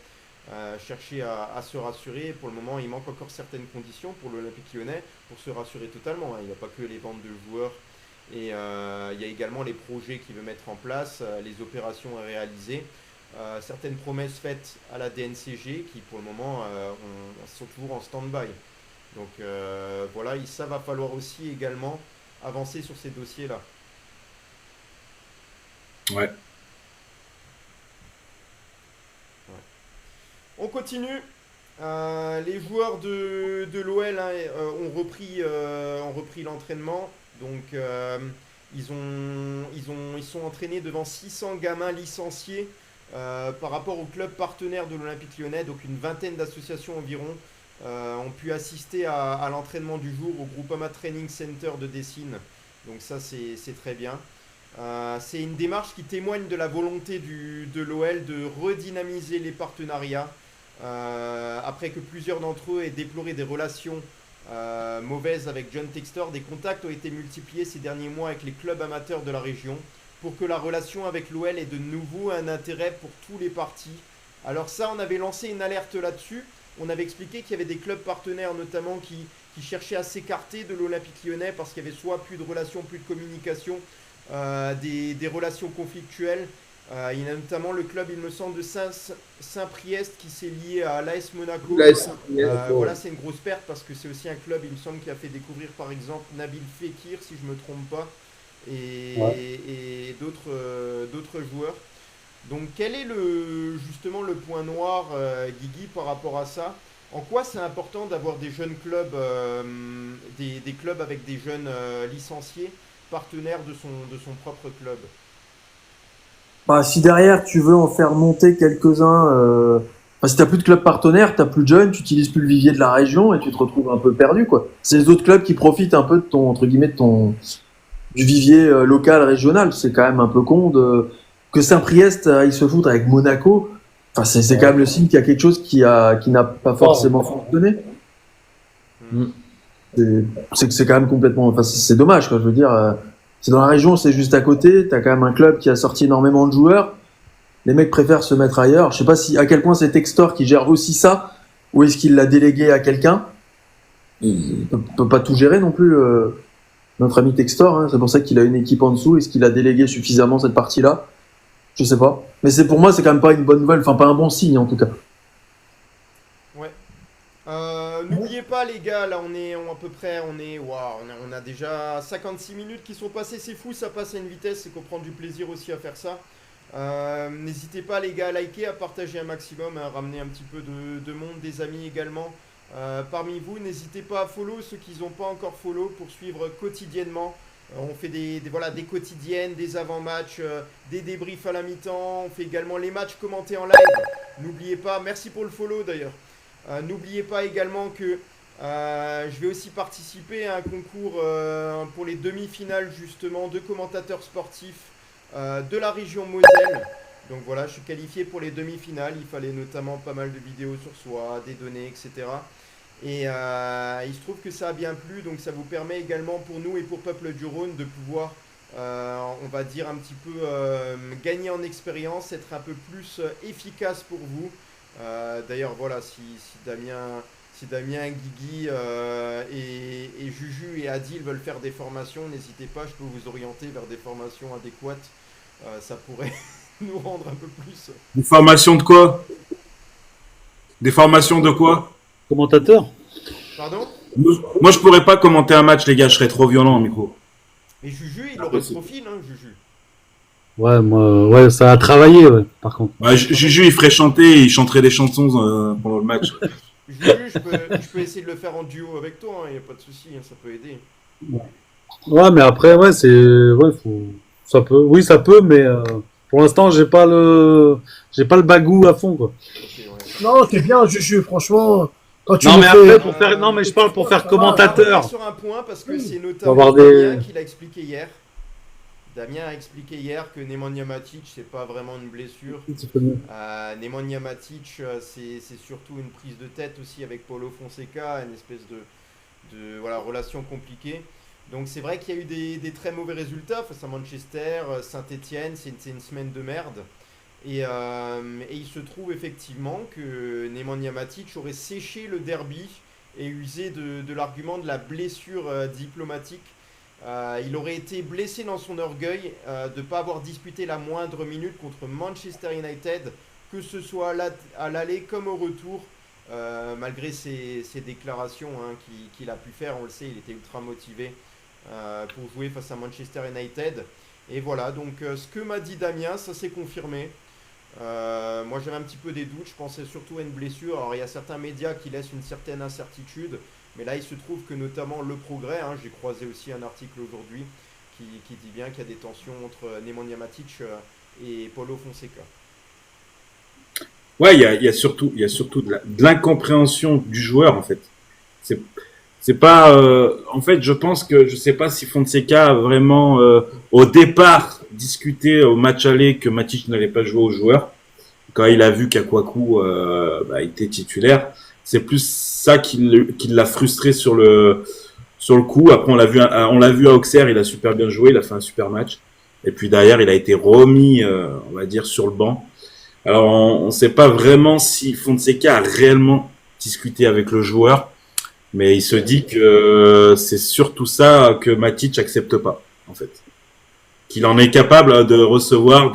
[SPEAKER 2] chercher à se rassurer. Pour le moment, il manque encore certaines conditions pour l'Olympique lyonnais pour se rassurer totalement. Hein. Il n'y a pas que les ventes de joueurs. Et il y a également les projets qu'il veut mettre en place, les opérations à réaliser, certaines promesses faites à la DNCG qui pour le moment sont toujours en stand-by. Donc voilà, ça va falloir aussi également avancer sur ces dossiers-là.
[SPEAKER 5] Ouais.
[SPEAKER 2] On continue. Les joueurs de l'OL hein, ont repris l'entraînement. Donc ils sont entraînés devant 600 gamins licenciés par rapport aux clubs partenaires de l'Olympique Lyonnais, donc une vingtaine d'associations environ, ont pu assister à l'entraînement du jour au Groupama Training Center de Dessine. Donc ça, c'est très bien. C'est une démarche qui témoigne de la volonté de l'OL de redynamiser les partenariats, après que plusieurs d'entre eux aient déploré des relations mauvaises avec John Textor. Des contacts ont été multipliés ces derniers mois avec les clubs amateurs de la région pour que la relation avec l'OL ait de nouveau un intérêt pour tous les partis. Alors ça, on avait lancé une alerte là-dessus. On avait expliqué qu'il y avait des clubs partenaires notamment qui cherchaient à s'écarter de l'Olympique Lyonnais parce qu'il y avait soit plus de relations, plus de communication, des relations conflictuelles. Il y a notamment le club, il me semble, de Saint-Priest qui s'est lié à l'AS Monaco. Voilà, c'est une grosse perte parce que c'est aussi un club, il me semble, qui a fait découvrir par exemple Nabil Fekir, si je ne me trompe pas, et d'autres joueurs. Donc quel est justement le point noir, Guigui, par rapport à ça? En quoi c'est important d'avoir des jeunes clubs, des clubs avec des jeunes licenciés, partenaires de son propre club?
[SPEAKER 6] Bah, si derrière tu veux en faire monter quelques-uns, si t'as plus de clubs partenaires, t'as plus de jeunes, tu utilises plus le vivier de la région et tu te retrouves un peu perdu, quoi. C'est les autres clubs qui profitent un peu de ton, entre guillemets, du vivier local, régional. C'est quand même un peu con que Saint-Priest il se fout avec Monaco. Enfin, c'est quand même le signe qu'il y a quelque chose qui n'a pas forcément fonctionné. C'est quand même complètement, enfin, c'est dommage, quoi. Je veux dire, c'est dans la région, c'est juste à côté. T'as quand même un club qui a sorti énormément de joueurs. Les mecs préfèrent se mettre ailleurs. Je sais pas à quel point c'est Textor qui gère aussi ça, ou est-ce qu'il l'a délégué à quelqu'un. Il peut pas tout gérer non plus, notre ami Textor, hein. C'est pour ça qu'il a une équipe en dessous. Est-ce qu'il a délégué suffisamment cette partie-là? Je sais pas. Mais pour moi, c'est quand même pas une bonne nouvelle. Enfin, pas un bon signe, en tout cas.
[SPEAKER 2] Ouais. N'oubliez pas, les gars, là à peu près, on a déjà 56 minutes qui sont passées, c'est fou, ça passe à une vitesse, c'est qu'on prend du plaisir aussi à faire ça. N'hésitez pas, les gars, à liker, à partager un maximum, à ramener un petit peu de monde, des amis également. Parmi vous, n'hésitez pas à follow ceux qui n'ont pas encore follow pour suivre quotidiennement. On fait des quotidiennes, des avant-matchs, des débriefs à la mi-temps. On fait également les matchs commentés en live. N'oubliez pas, merci pour le follow d'ailleurs. N'oubliez pas également que je vais aussi participer à un concours pour les demi-finales justement de commentateurs sportifs de la région Moselle. Donc voilà, je suis qualifié pour les demi-finales. Il fallait notamment pas mal de vidéos sur soi, des données, etc. Et il se trouve que ça a bien plu, donc ça vous permet également pour nous et pour Peuple du Rhône de pouvoir, on va dire un petit peu, gagner en expérience, être un peu plus efficace pour vous. D'ailleurs, voilà, si Damien, Guigui et Juju et Adil veulent faire des formations, n'hésitez pas, je peux vous orienter vers des formations adéquates. Ça pourrait nous rendre un peu plus.
[SPEAKER 5] Des formations de quoi? Des formations de quoi?
[SPEAKER 1] Commentateur?
[SPEAKER 2] Pardon?
[SPEAKER 5] Moi, je pourrais pas commenter un match, les gars, je serais trop violent au micro.
[SPEAKER 2] Et Juju, il aurait le profil, hein, Juju.
[SPEAKER 1] Ouais, moi, ouais, ça a travaillé, ouais, par contre.
[SPEAKER 5] Ouais, Juju, il ferait chanter, il chanterait des chansons pendant le match.
[SPEAKER 2] Juju, je peux essayer de le faire en duo avec toi, il n'y a pas de souci, hein, ça peut aider.
[SPEAKER 1] Ouais, mais après, ouais, ça peut, oui, ça peut, mais pour l'instant, j'ai pas le bagou à fond, quoi.
[SPEAKER 2] Ok, ouais.
[SPEAKER 4] Non, t'es bien, Juju, franchement. Quand tu
[SPEAKER 1] Non,
[SPEAKER 4] me
[SPEAKER 1] mais
[SPEAKER 4] fais-
[SPEAKER 1] après, non, mais je parle pour faire
[SPEAKER 2] On va
[SPEAKER 1] commentateur.
[SPEAKER 2] revenir sur un point parce que c'est
[SPEAKER 1] On va
[SPEAKER 2] notamment
[SPEAKER 1] avoir
[SPEAKER 2] Damien
[SPEAKER 1] des-
[SPEAKER 2] qui l'a expliqué hier. Damien a expliqué hier que Nemanja Matic, c'est pas vraiment une blessure. Nemanja Matic, c'est surtout une prise de tête aussi avec Paulo Fonseca, une espèce de voilà, relation compliquée. Donc c'est vrai qu'il y a eu des très mauvais résultats face à Manchester, Saint-Etienne, c'est une semaine de merde. Et il se trouve effectivement que Nemanja Matic aurait séché le derby et usé de l'argument de la blessure diplomatique. Il aurait été blessé dans son orgueil de ne pas avoir disputé la moindre minute contre Manchester United, que ce soit à l'aller comme au retour, malgré ses déclarations qu'il a pu faire. On le sait, il était ultra motivé pour jouer face à Manchester United. Et voilà, donc ce que m'a dit Damien, ça s'est confirmé. Moi j'avais un petit peu des doutes, je pensais surtout à une blessure. Alors il y a certains médias qui laissent une certaine incertitude, mais là il se trouve que notamment Le Progrès, j'ai croisé aussi un article aujourd'hui qui dit bien qu'il y a des tensions entre Nemanja Matic et Paulo Fonseca.
[SPEAKER 5] Ouais, il y a surtout de l'incompréhension du joueur en fait. C'est c'est pas en fait, je pense que je sais pas si Fonseca a vraiment au départ discuté au match aller que Matic n'allait pas jouer aux joueurs quand il a vu qu'Akwaku était titulaire. C'est plus ça qui l'a frustré sur le coup. Après on l'a vu à Auxerre, il a super bien joué, il a fait un super match. Et puis derrière, il a été remis on va dire sur le banc. Alors, on ne sait pas vraiment si Fonseca a réellement discuté avec le joueur, mais il se dit que c'est surtout ça que Matic accepte pas, en fait. Qu'il en est capable de recevoir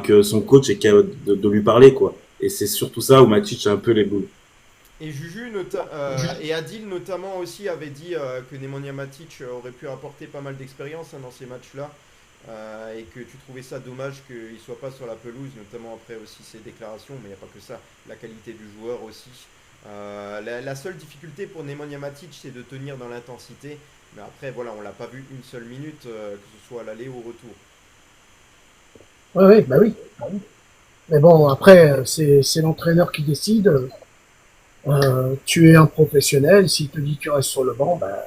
[SPEAKER 5] que son coach est capable de lui parler, quoi. Et c'est surtout ça où Matic a un peu les boules.
[SPEAKER 2] Et et Adil notamment aussi avait dit que Nemanja Matic aurait pu apporter pas mal d'expérience dans ces matchs-là. Et que tu trouvais ça dommage qu'il ne soit pas sur la pelouse, notamment après aussi ses déclarations, mais il n'y a pas que ça, la qualité du joueur aussi. La seule difficulté pour Nemanja Matic, c'est de tenir dans l'intensité, mais après, voilà, on l'a pas vu une seule minute, que ce soit à l'aller ou au retour.
[SPEAKER 4] Ouais, bah oui. Mais bon, après, c'est l'entraîneur qui décide. Tu es un professionnel, s'il te dit que tu restes sur le banc, bah,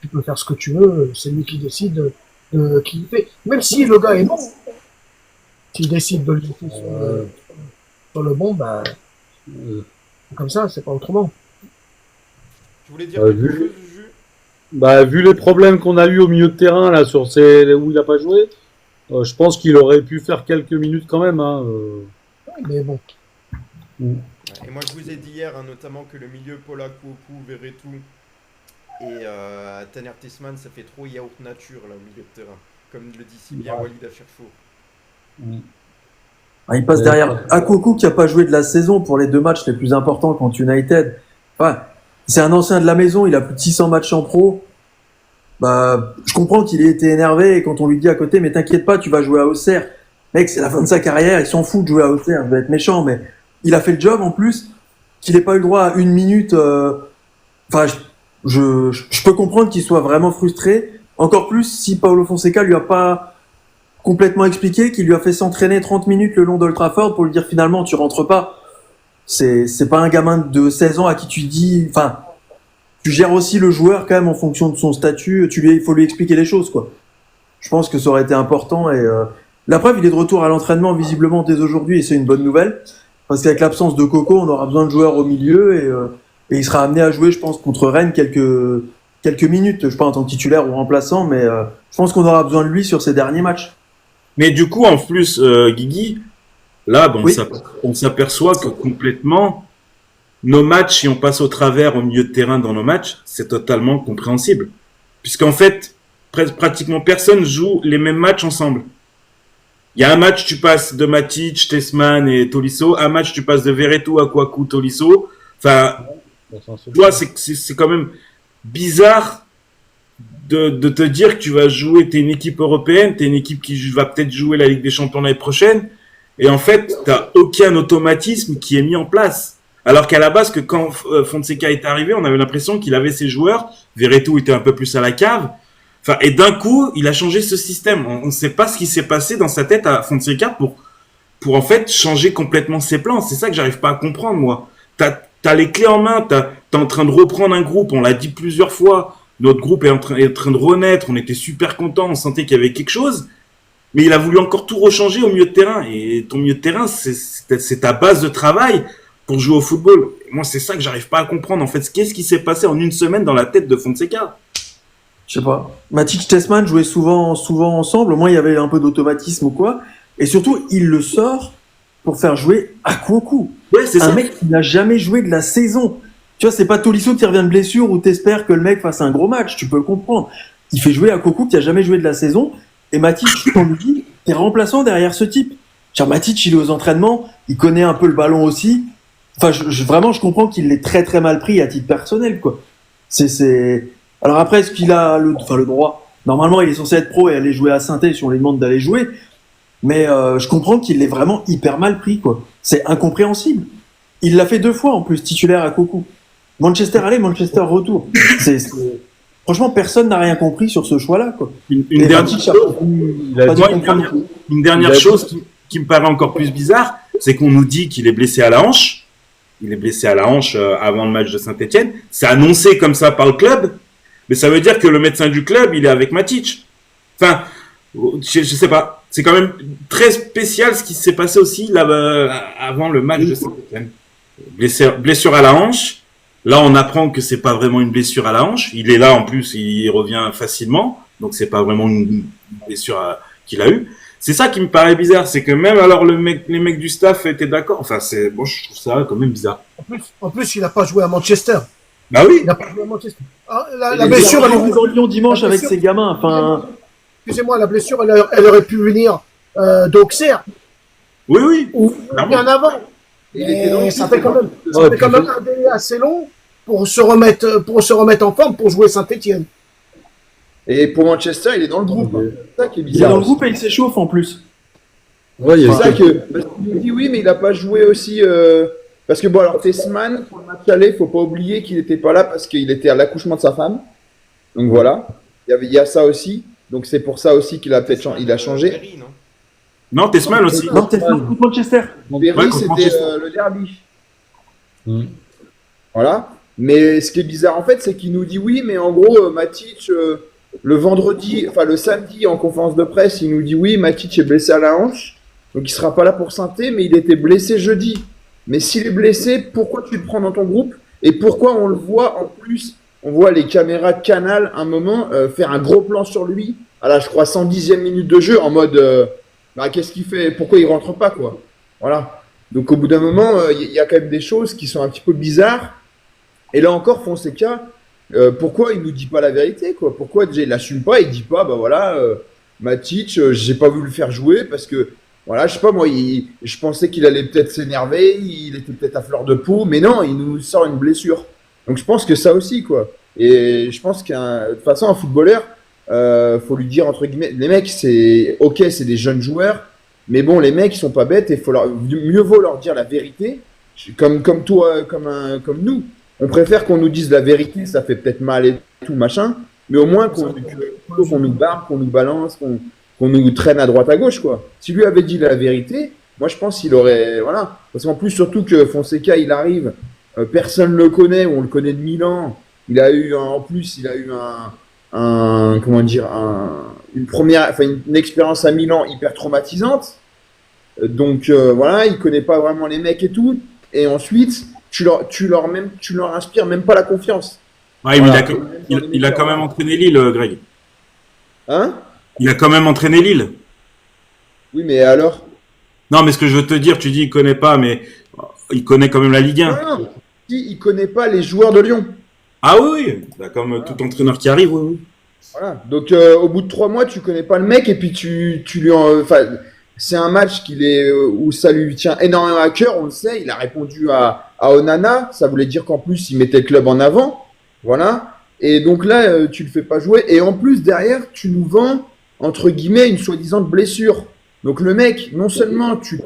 [SPEAKER 4] tu peux faire ce que tu veux, c'est lui qui décide qui fait. Même si le gars est bon, s'il décide de le laisser sur le bon, bah, comme ça, c'est pas autrement.
[SPEAKER 2] Tu voulais dire quelque chose, Juju ?
[SPEAKER 1] Vu les problèmes qu'on a eu au milieu de terrain là où il a pas joué, je pense qu'il aurait pu faire quelques minutes quand même.
[SPEAKER 4] Mais bon.
[SPEAKER 2] Et moi, je vous ai dit hier, notamment que le milieu Paul Akwaku, Veretout et Taner Tessman, ça fait trop yaourt nature là au milieu de terrain, comme le dit si bien Walid Acharchour.
[SPEAKER 6] Il passe derrière Akwaku qui a pas joué de la saison pour les 2 matchs les plus importants contre United. C'est un ancien de la maison, il a plus de 600 matchs en pro. Je comprends qu'il ait été énervé et quand on lui dit à côté, mais t'inquiète pas, tu vas jouer à Auxerre. Mec, c'est la fin de sa carrière, il s'en fout de jouer à Auxerre, je vais être méchant, mais il a fait le job en plus, qu'il ait pas eu le droit à 1 minute. Je peux comprendre qu'il soit vraiment frustré. Encore plus si Paulo Fonseca lui a pas complètement expliqué, qu'il lui a fait s'entraîner 30 minutes le long d'Old Trafford pour lui dire finalement tu rentres pas. C'est pas un gamin de 16 ans à qui tu dis, tu gères aussi le joueur quand même en fonction de son statut. Il faut lui expliquer les choses, quoi. Je pense que ça aurait été important et la preuve, il est de retour à l'entraînement visiblement dès aujourd'hui et c'est une bonne nouvelle parce qu'avec l'absence de Coco, on aura besoin de joueurs au milieu et il sera amené à jouer, je pense, contre Rennes quelques minutes, je sais pas en tant que titulaire ou remplaçant, mais je pense qu'on aura besoin de lui sur ces derniers matchs.
[SPEAKER 5] Mais du coup, en plus, Guigui, là,
[SPEAKER 6] Oui.
[SPEAKER 5] on s'aperçoit que complètement, nos matchs, si on passe au travers au milieu de terrain dans nos matchs, c'est totalement compréhensible. Puisqu'en fait, pratiquement personne joue les mêmes matchs ensemble. Il y a un match, tu passes de Matic, Tessman et Tolisso. Un match, tu passes de Veretout, Akwaku, Tolisso. Enfin, tu vois, c'est quand même bizarre de te dire que tu vas jouer, t'es une équipe européenne, t'es une équipe qui va peut-être jouer la Ligue des Champions l'année prochaine, et en fait, t'as aucun automatisme qui est mis en place. Alors qu'à la base, que quand Fonseca est arrivé, on avait l'impression qu'il avait ses joueurs, Veretout était un peu plus à la cave, et d'un coup, il a changé ce système. On ne sait pas ce qui s'est passé dans sa tête à Fonseca pour en fait changer complètement ses plans. C'est ça que j'arrive pas à comprendre, moi. T'as les clés en main, t'es en train de reprendre un groupe, on l'a dit plusieurs fois, notre groupe est en train de renaître, on était super contents, on sentait qu'il y avait quelque chose, mais il a voulu encore tout rechanger au milieu de terrain, et ton milieu de terrain, c'est ta base de travail pour jouer au football. Et moi, c'est ça que j'arrive pas à comprendre, en fait. Qu'est-ce qui s'est passé en une semaine dans la tête de Fonseca?
[SPEAKER 6] Je sais pas. Matic Tessman jouaient souvent ensemble, au moins il y avait un peu d'automatisme ou quoi, et surtout, il le sort pour faire jouer Akwaku.
[SPEAKER 5] Ouais, c'est ça.
[SPEAKER 6] Un mec qui n'a jamais joué de la saison. Tu vois, c'est pas Tolisso qui revient de blessure ou t'espères que le mec fasse un gros match, tu peux le comprendre. Il fait jouer Akwaku qui a jamais joué de la saison, et Matic, on lui dit, t'es remplaçant derrière ce type. Genre, Matic, il est aux entraînements, il connaît un peu le ballon aussi. Enfin, vraiment, je comprends qu'il l'ait très très mal pris à titre personnel, quoi. Alors après, est-ce qu'il a le droit? Normalement, il est censé être pro et aller jouer à Saint-Étienne si on lui demande d'aller jouer. Mais je comprends qu'il l'ait vraiment hyper mal pris, quoi. C'est incompréhensible. Il l'a fait 2 fois en plus, titulaire à Coco. Manchester aller, Manchester retour. Franchement, personne n'a rien compris sur ce choix-là, quoi.
[SPEAKER 5] Une dernière chose qui me paraît encore plus bizarre, c'est qu'on nous dit qu'il est blessé à la hanche. Il est blessé à la hanche avant le match de Saint-Etienne. C'est annoncé comme ça par le club, mais ça veut dire que le médecin du club, il est avec Matic. Enfin, je sais pas. C'est quand même très spécial ce qui s'est passé aussi là avant le match de Saint-Etienne. Blessure à la hanche. Là, on apprend que c'est pas vraiment une blessure à la hanche. Il est là en plus, il revient facilement, donc c'est pas vraiment une blessure qu'il a eue. C'est ça qui me paraît bizarre, c'est que même alors les mecs du staff étaient d'accord. Enfin, c'est bon, je trouve ça quand même bizarre.
[SPEAKER 4] En plus, il n'a pas joué à Manchester.
[SPEAKER 5] Bah oui.
[SPEAKER 4] Il n'a pas joué à Manchester. Ah, la blessure, elle
[SPEAKER 6] dans Lyon dimanche avec ses gamins. Enfin,
[SPEAKER 4] excusez-moi, la blessure, elle aurait pu venir d'Auxerre
[SPEAKER 5] Oui.
[SPEAKER 4] ou bien avant.
[SPEAKER 3] Et
[SPEAKER 4] Ça fait quand même un délai assez long pour se remettre en forme pour jouer Saint-Etienne.
[SPEAKER 3] Et pour Manchester, il est dans le groupe. C'est ça qui est
[SPEAKER 6] il est
[SPEAKER 3] bizarre.
[SPEAKER 6] dans le groupe et il s'échauffe en plus.
[SPEAKER 1] Ouais, il y
[SPEAKER 3] C'est
[SPEAKER 1] a
[SPEAKER 3] ça que. Parce qu'il nous dit oui, mais il n'a pas joué aussi. Parce que bon, alors Tessman, pour le match aller, faut pas oublier qu'il n'était pas là parce qu'il était à l'accouchement de sa femme. Donc voilà. Il y a ça aussi. Donc c'est pour ça aussi qu'il a peut-être il a changé.
[SPEAKER 2] Berry, non
[SPEAKER 5] Non, Tessman aussi.
[SPEAKER 6] Non, t'es contre Manchester.
[SPEAKER 3] Berry,
[SPEAKER 5] Ouais, contre
[SPEAKER 3] c'était
[SPEAKER 5] Manchester.
[SPEAKER 3] le derby.
[SPEAKER 1] Mm.
[SPEAKER 3] Voilà. Mais ce qui est bizarre en fait, c'est qu'il nous dit oui, mais en gros, Matic, le samedi en conférence de presse, il nous dit oui, Matic est blessé à la hanche, donc il sera pas là pour Saint-Étienne, mais il était blessé jeudi. Mais s'il est blessé, pourquoi tu le prends dans ton groupe? Et pourquoi on le voit en plus, on voit les caméras de Canal un moment faire un gros plan sur lui, à la je crois 110e minute de jeu, en mode qu'est-ce qu'il fait? Pourquoi il rentre pas quoi? Voilà. Donc au bout d'un moment, il y a quand même des choses qui sont un petit peu bizarres. Et là encore, Fonseca, pourquoi il nous dit pas la vérité quoi? Pourquoi déjà il l'assume pas? Il dit pas Matic, j'ai pas voulu le faire jouer parce que voilà, je sais pas moi, je pensais qu'il allait peut-être s'énerver, il était peut-être à fleur de peau, mais non, il nous sort une blessure. Donc je pense que ça aussi quoi. Et je pense de toute façon un footballeur, faut lui dire entre guillemets, les mecs c'est ok, c'est des jeunes joueurs, mais bon les mecs ils sont pas bêtes et mieux vaut leur dire la vérité, comme toi, comme nous. On préfère qu'on nous dise la vérité, ça fait peut-être mal et tout, machin, mais au moins qu'on nous barre, qu'on nous balance, qu'on nous traîne à droite à gauche, quoi. Si lui avait dit la vérité, moi je pense qu'il aurait. Voilà. Parce qu'en plus, surtout que Fonseca, il arrive, personne ne le connaît, ou on le connaît de Milan. Il a eu une expérience à Milan hyper traumatisante. Donc voilà, il connaît pas vraiment les mecs et tout. Et ensuite, tu leur inspires même pas la confiance.
[SPEAKER 5] Ouais, mais
[SPEAKER 3] Voilà.
[SPEAKER 5] il a quand même entraîné Lille, Greg.
[SPEAKER 3] Hein?
[SPEAKER 5] Il a quand même entraîné Lille.
[SPEAKER 3] Oui, mais alors?
[SPEAKER 5] Non, mais ce que je veux te dire, tu dis il connaît pas, mais il connaît quand même la Ligue 1.
[SPEAKER 3] Non, si, il connaît pas les joueurs de Lyon.
[SPEAKER 5] Ah oui, bah, comme tout entraîneur qui arrive, oui.
[SPEAKER 3] Voilà. Donc au bout de 3 mois, tu connais pas le mec et puis tu lui c'est un match où ça lui tient énormément à cœur, on le sait. Il a répondu à Onana, ça voulait dire qu'en plus il mettait le club en avant, voilà. Et donc là, tu le fais pas jouer et en plus derrière, tu nous vends entre guillemets une soi-disant blessure. Donc le mec, non seulement tu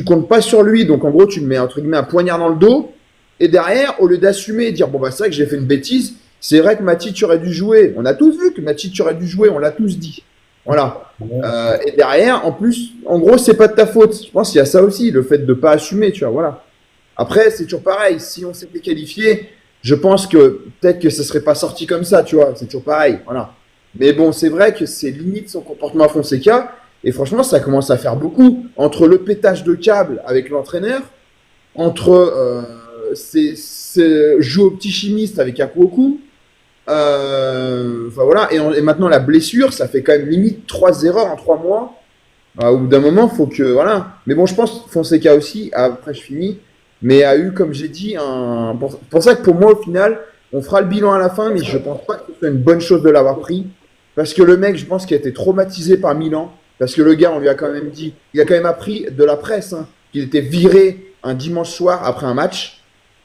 [SPEAKER 3] comptes pas sur lui, donc en gros tu le mets entre guillemets un poignard dans le dos. Et derrière, au lieu d'assumer et dire bon bah c'est vrai que j'ai fait une bêtise, c'est vrai que Matic aurait dû jouer. On a tous vu que Matic aurait dû jouer, on l'a tous dit. Voilà. Et derrière, en plus, en gros, c'est pas de ta faute. Je pense qu'il y a ça aussi, le fait de pas assumer, tu vois. Voilà. Après, c'est toujours pareil. Si on s'était qualifié, je pense que peut-être que ça serait pas sorti comme ça, tu vois. C'est toujours pareil. Voilà. Mais bon, c'est vrai que c'est limite son comportement à Fonseca. Et franchement, ça commence à faire beaucoup. Entre le pétage de câble avec l'entraîneur, entre jouer au petit chimiste avec Akwoku. Enfin voilà, et maintenant la blessure, ça fait quand même limite 3 erreurs en 3 mois. Au bout d'un moment, faut que voilà. Mais bon, je pense Fonseca aussi, après je finis, mais a eu, comme j'ai dit, pour ça que pour moi au final, on fera le bilan à la fin, mais je pense pas que ce soit une bonne chose de l'avoir pris, parce que le mec, je pense qu'il a été traumatisé par Milan, parce que le gars, on lui a quand même dit, il a quand même appris de la presse, hein, qu'il était viré un dimanche soir après un match,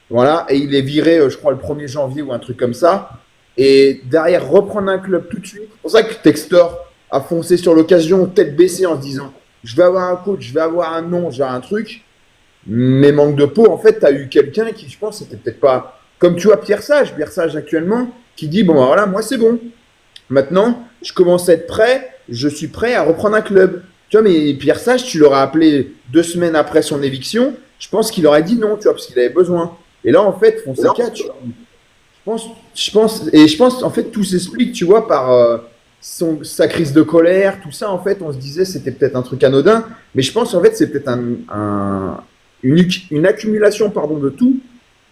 [SPEAKER 3] voilà, et il est viré, je crois, le 1er janvier ou un truc comme ça. Et derrière, reprendre un club tout de suite. C'est pour ça que Textor a foncé sur l'occasion, tête baissée, en se disant je vais avoir un coach, je vais avoir un nom, je vais avoir un truc. Mais manque de peau, en fait, tu as eu quelqu'un qui, je pense, c'était peut-être pas. Comme tu vois Pierre Sage actuellement, qui dit bon, ben voilà, moi c'est bon. Maintenant, je commence à être prêt, je suis prêt à reprendre un club. Tu vois, mais Pierre Sage, tu l'aurais appelé 2 semaines après son éviction, je pense qu'il aurait dit non, tu vois, parce qu'il avait besoin. Et là, en fait, Fonseca, je pense, en fait, tout s'explique, tu vois, par sa crise de colère, tout ça, en fait, on se disait c'était peut-être un truc anodin, mais je pense, en fait, c'est peut-être une accumulation, pardon, de tout,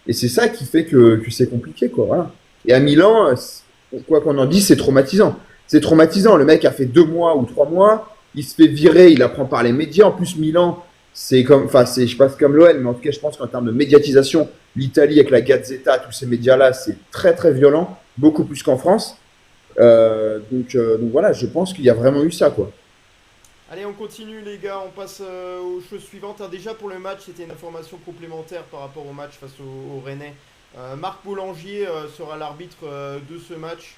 [SPEAKER 3] et c'est ça qui fait que c'est compliqué, quoi, voilà. Et à Milan, quoi qu'on en dise, c'est traumatisant. C'est traumatisant, le mec a fait 2 mois ou 3 mois, il se fait virer, il apprend par les médias, en plus Milan, c'est comme, enfin, je sais pas, c'est comme l'OL, mais en tout cas, je pense qu'en termes de médiatisation, l'Italie avec la Gazzetta, tous ces médias-là, c'est très très violent, beaucoup plus qu'en France. Donc voilà, je pense qu'il y a vraiment eu ça, quoi.
[SPEAKER 2] Allez, on continue les gars, on passe aux choses suivantes. Ah, déjà pour le match, c'était une information complémentaire par rapport au match face au Rennais. Marc Boulanger sera l'arbitre de ce match.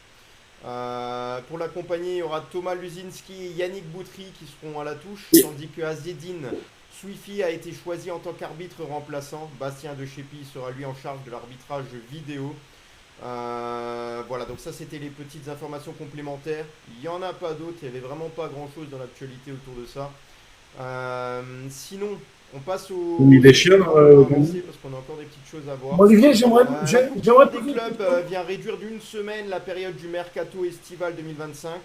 [SPEAKER 2] Pour l'accompagner, il y aura Thomas Luzinski et Yannick Boutry qui seront à la touche, tandis que Azedine Swifi a été choisi en tant qu'arbitre remplaçant. Bastien De Chépy sera lui en charge de l'arbitrage vidéo. Voilà, donc ça c'était les petites informations complémentaires. Il n'y en a pas d'autres, il n'y avait vraiment pas grand chose dans l'actualité autour de ça. Sinon, on passe au.
[SPEAKER 5] Il est chiant,
[SPEAKER 2] parce qu'on a encore des petites choses à voir.
[SPEAKER 4] Bon, Olivier, j'aimerais
[SPEAKER 2] Des clubs vient réduire d'une semaine la période du mercato estival 2025.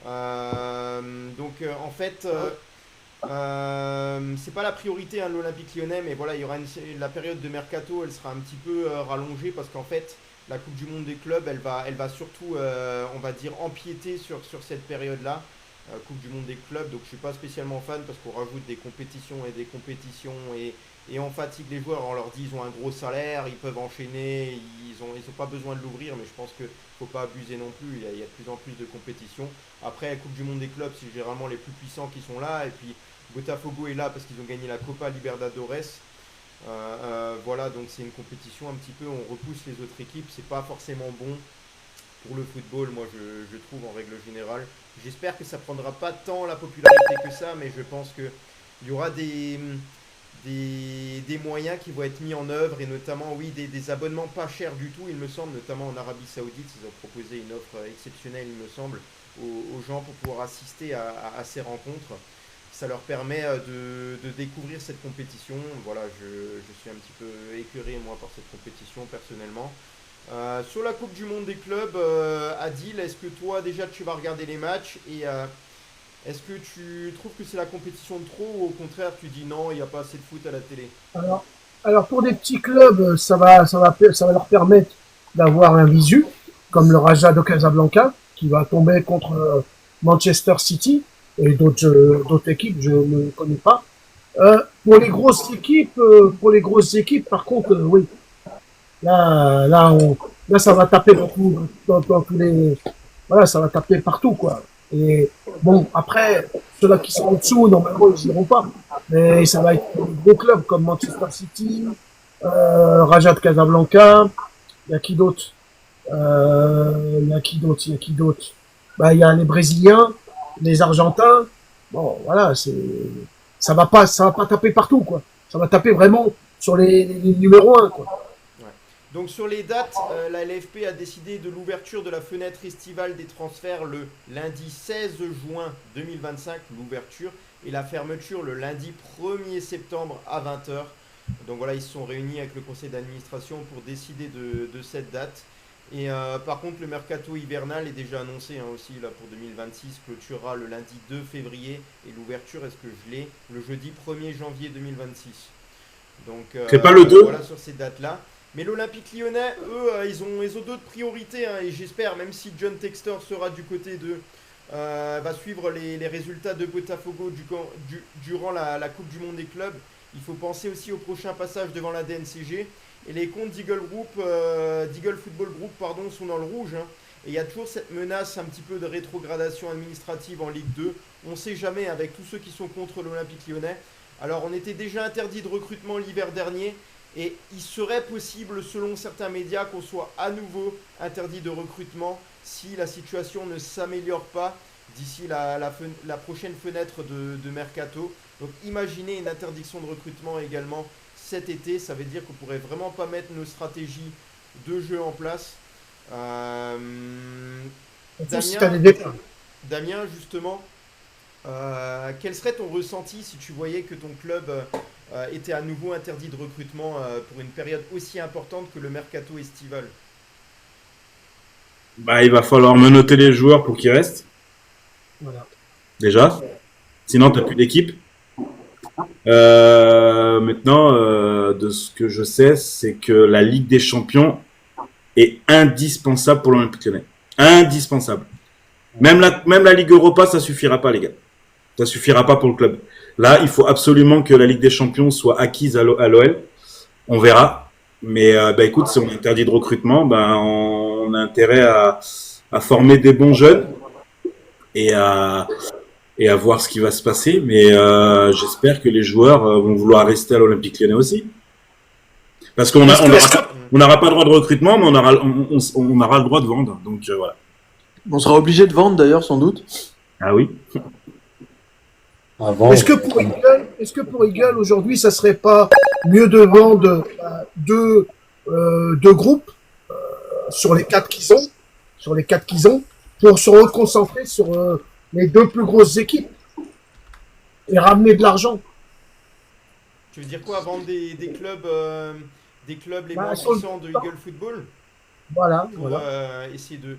[SPEAKER 2] En fait, c'est pas la priorité de l'Olympique Lyonnais, mais voilà, il y aura la période de mercato, elle sera un petit peu rallongée parce qu'en fait, la Coupe du Monde des clubs, elle va surtout, on va dire, empiéter sur cette période-là. Coupe du Monde des clubs, donc je suis pas spécialement fan parce qu'on rajoute des compétitions et on fatigue les joueurs. On leur dit ils ont un gros salaire, ils peuvent enchaîner, ils ont pas besoin de l'ouvrir, mais je pense qu'il faut pas abuser non plus. Il y a de plus en plus de compétitions. Après, la Coupe du Monde des clubs, c'est généralement les plus puissants qui sont là, et puis Botafogo est là parce qu'ils ont gagné la Copa Libertadores. Voilà, donc c'est une compétition un petit peu, on repousse les autres équipes, c'est pas forcément bon pour le football, moi je trouve en règle générale. J'espère que ça prendra pas tant la popularité que ça, mais je pense qu'il y aura des moyens qui vont être mis en œuvre, et notamment oui des abonnements pas chers du tout, il me semble, notamment en Arabie Saoudite, ils ont proposé une offre exceptionnelle, il me semble, aux gens pour pouvoir assister à ces rencontres. Ça leur permet de découvrir cette compétition. Voilà, je suis un petit peu écœuré moi par cette compétition personnellement. Sur la Coupe du Monde des clubs, Adil, est-ce que toi déjà tu vas regarder les matchs et est-ce que tu trouves que c'est la compétition de trop, ou au contraire tu dis non, il n'y a pas assez de foot à la télé?
[SPEAKER 4] Alors pour des petits clubs, ça va leur permettre d'avoir un visu, comme le Raja de Casablanca, qui va tomber contre Manchester City et d'autres équipes, je ne connais pas. Pour les grosses équipes, par contre, oui, là, ça va taper dans tous les, voilà, ça va taper partout, quoi. Et bon, après, ceux-là qui sont en dessous, normalement, ils n'iront pas. Mais ça va être des gros clubs comme Manchester City, Raja de Casablanca. Il y a qui d'autre? Il y a qui d'autre? Bah, il y a les Brésiliens, les Argentins. Bon, voilà, ça va pas taper partout, quoi. Ça va taper vraiment sur les numéros 1, quoi.
[SPEAKER 2] Donc sur les dates, la LFP a décidé de l'ouverture de la fenêtre estivale des transferts le lundi 16 juin 2025, l'ouverture, et la fermeture le lundi 1er septembre à 20h. Donc voilà, ils se sont réunis avec le conseil d'administration pour décider de cette date. Et par contre, le mercato hivernal est déjà annoncé aussi là, pour 2026, clôturera le lundi 2 février, et l'ouverture, est-ce que je l'ai, le jeudi 1er janvier 2026. Donc
[SPEAKER 5] c'est pas le 2?
[SPEAKER 2] voilà sur ces dates-là. Mais l'Olympique Lyonnais, eux, ils ont d'autres priorités, et j'espère, même si John Textor sera du côté de... va suivre les résultats de Botafogo durant la Coupe du Monde des clubs, il faut penser aussi au prochain passage devant la DNCG. Et les comptes d'Eagle Football Group, sont dans le rouge. Et il y a toujours cette menace un petit peu de rétrogradation administrative en Ligue 2. On ne sait jamais avec tous ceux qui sont contre l'Olympique Lyonnais. Alors on était déjà interdit de recrutement l'hiver dernier. Et il serait possible, selon certains médias, qu'on soit à nouveau interdit de recrutement si la situation ne s'améliore pas d'ici la prochaine fenêtre de mercato. Donc imaginez une interdiction de recrutement également cet été. Ça veut dire qu'on ne pourrait vraiment pas mettre nos stratégies de jeu en place. Damien, justement, Quel serait ton ressenti si tu voyais que ton club était à nouveau interdit de recrutement pour une période aussi importante que le mercato estival?
[SPEAKER 5] Bah, il va falloir menotter les joueurs pour qu'ils restent,
[SPEAKER 4] Voilà.
[SPEAKER 5] déjà. Sinon, t'as plus d'équipe. Maintenant, de ce que je sais, c'est que la Ligue des Champions est indispensable pour l'Olympique Lyonnais. Indispensable. Même la Ligue Europa, ça suffira pas, les gars. Ça suffira pas pour le club. Là, il faut absolument que la Ligue des Champions soit acquise à l'OL. On verra. Mais bah, écoute, si on est interdit de recrutement, bah, on a intérêt à former des bons jeunes et à voir ce qui va se passer. Mais j'espère que les joueurs vont vouloir rester à l'Olympique Lyonnais aussi. Parce qu'on n'aura pas le droit de recrutement, mais on aura le droit de vendre. Donc voilà.
[SPEAKER 6] On sera obligé de vendre d'ailleurs, sans doute.
[SPEAKER 5] Ah oui.
[SPEAKER 1] Avant,
[SPEAKER 4] Est-ce que pour Eagle, aujourd'hui, ça serait pas mieux de vendre deux groupes sur les quatre qu'ils ont, pour se reconcentrer sur les deux plus grosses équipes et ramener de l'argent?
[SPEAKER 2] Tu veux dire quoi, vendre des clubs les
[SPEAKER 4] Bah,
[SPEAKER 2] moins
[SPEAKER 4] sur le-
[SPEAKER 2] puissants de Eagle Football
[SPEAKER 4] Voilà,
[SPEAKER 2] pour
[SPEAKER 4] voilà.
[SPEAKER 2] essayer de...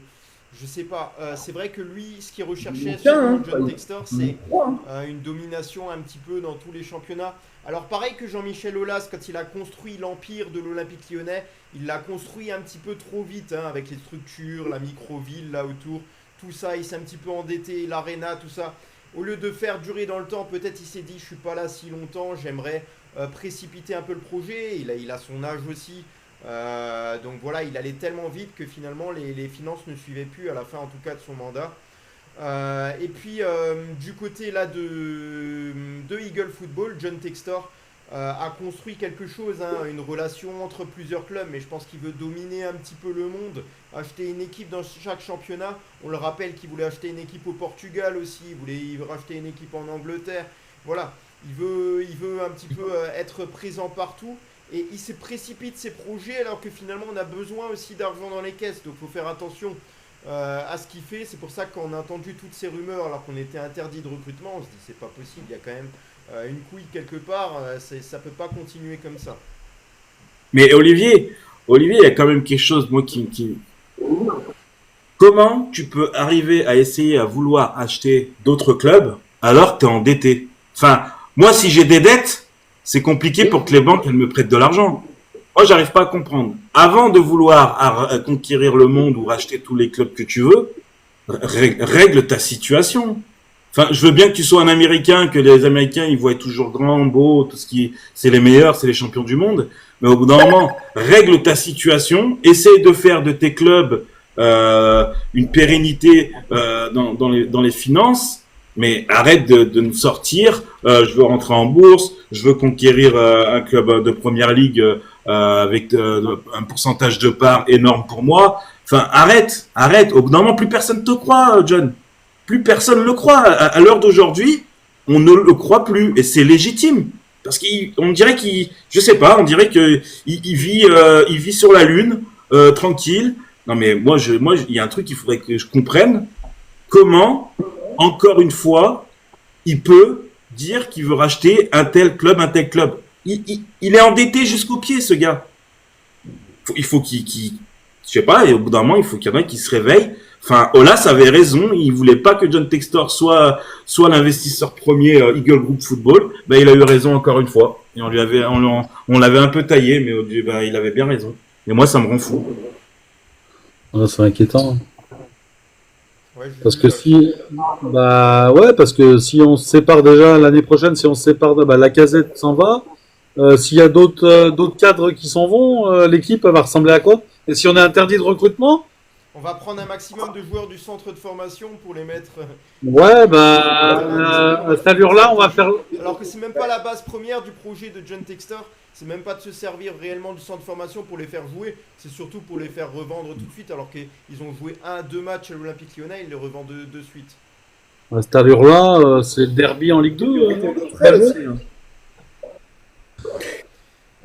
[SPEAKER 2] Je sais pas, c'est vrai que lui, ce qu'il recherchait
[SPEAKER 3] Tiens,
[SPEAKER 2] selon
[SPEAKER 3] hein,
[SPEAKER 2] John Textor, c'est
[SPEAKER 3] Quoi,
[SPEAKER 2] une domination un petit peu dans tous les championnats. Alors pareil que Jean-Michel Aulas, quand il a construit l'empire de l'Olympique Lyonnais, il l'a construit un petit peu trop vite, hein, avec les structures, la micro-ville là autour, tout ça, il s'est un petit peu endetté, l'aréna, tout ça. Au lieu de faire durer dans le temps, peut-être il s'est dit, je suis pas là si longtemps, j'aimerais précipiter un peu le projet, il a son âge aussi. Donc voilà, il allait tellement vite que finalement les finances ne suivaient plus à la fin en tout cas de son mandat. Et puis du côté là de Eagle Football, John Textor a construit quelque chose, hein, une relation entre plusieurs clubs, mais je pense qu'il veut dominer un petit peu le monde, acheter une équipe dans chaque championnat. On le rappelle qu'il voulait acheter une équipe au Portugal aussi, il veut racheter une équipe en Angleterre. Voilà, il veut un petit peu être présent partout. Et il se précipite ses projets alors que finalement on a besoin aussi d'argent dans les caisses. Donc il faut faire attention à ce qu'il fait. C'est pour ça qu'on a entendu toutes ces rumeurs alors qu'on était interdit de recrutement. On se dit c'est pas possible, il y a quand même une couille quelque part. Ça peut pas continuer comme ça.
[SPEAKER 5] Mais Olivier, il y a quand même quelque chose, moi, Comment tu peux arriver à essayer à vouloir acheter d'autres clubs alors que tu es endetté? Enfin, moi, si j'ai des dettes, c'est compliqué pour que les banques elles me prêtent de l'argent. Moi, j'arrive pas à comprendre. Avant de vouloir conquérir le monde ou racheter tous les clubs que tu veux, règle ta situation. Enfin, je veux bien que tu sois un Américain, que les Américains ils voient toujours grand, beau, tout ce qui, c'est les meilleurs, c'est les champions du monde. Mais au bout d'un moment, règle ta situation, essaye de faire de tes clubs une pérennité dans les finances, mais arrête de nous sortir. Je veux rentrer en bourse, je veux conquérir un club de première ligue avec un pourcentage de part énorme pour moi. Enfin, arrête. Au bout d'un moment, plus personne te croit, John. Plus personne le croit. À l'heure d'aujourd'hui, on ne le croit plus, et c'est légitime. Parce qu'on dirait je sais pas, on dirait que il vit sur la lune, tranquille. Non mais moi, il y a un truc qu'il faudrait que je comprenne. Comment, encore une fois, il peut dire qu'il veut racheter un tel club. Il est endetté jusqu'aux pieds, ce gars. Il faut je sais pas, et au bout d'un moment, il faut qu'il y en ait qui se réveillent. Enfin, Olas avait raison, il voulait pas que John Textor soit l'investisseur premier Eagle Group Football. Ben, il a eu raison encore une fois. Et on l'avait un peu taillé, mais ben, il avait bien raison. Et moi, ça me rend fou.
[SPEAKER 1] Ah, c'est inquiétant.
[SPEAKER 2] Ouais,
[SPEAKER 1] Parce que parce que si on se sépare déjà l'année prochaine, si on se sépare, Lacazette s'en va. S'il y a d'autres cadres qui s'en vont, l'équipe va ressembler à quoi? Et si on est interdit de recrutement?
[SPEAKER 2] on va prendre un maximum de joueurs du centre de formation pour les mettre.
[SPEAKER 1] Ouais, à cette allure-là, on va faire.
[SPEAKER 2] Alors que c'est même pas la base première du projet de John Textor. C'est même pas de se servir réellement du centre de formation pour les faire jouer. C'est surtout pour les faire revendre tout de suite. Alors qu'ils ont joué 2 matchs à l'Olympique Lyonnais, ils les revendent de suite.
[SPEAKER 1] À cette allure-là, c'est le derby en Ligue 2.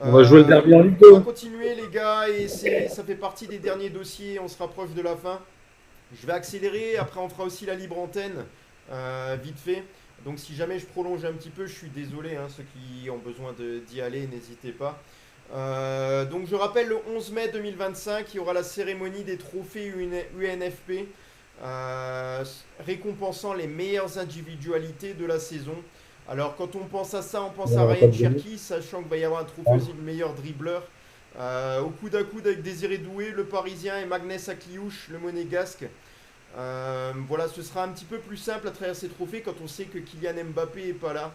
[SPEAKER 1] On va jouer le derby en Ligue 2.
[SPEAKER 2] On va continuer les gars et ça fait partie des derniers dossiers, on se rapproche de la fin. Je vais accélérer, après on fera aussi la libre antenne, vite fait. Donc si jamais je prolonge un petit peu, je suis désolé, hein, ceux qui ont besoin d'y aller, n'hésitez pas. Donc je rappelle, le 11 mai 2025, il y aura la cérémonie des trophées UNFP, récompensant les meilleures individualités de la saison. Alors quand on pense à ça, on pense à Ryan Cherki, sachant qu'il va y avoir un trophée aussi de meilleur dribbleur. Au coude à coude avec Désiré Doué, le Parisien, et Magnès Akliouche, le Monégasque. Voilà, ce sera un petit peu plus simple à travers ces trophées quand on sait que Kylian Mbappé est pas là.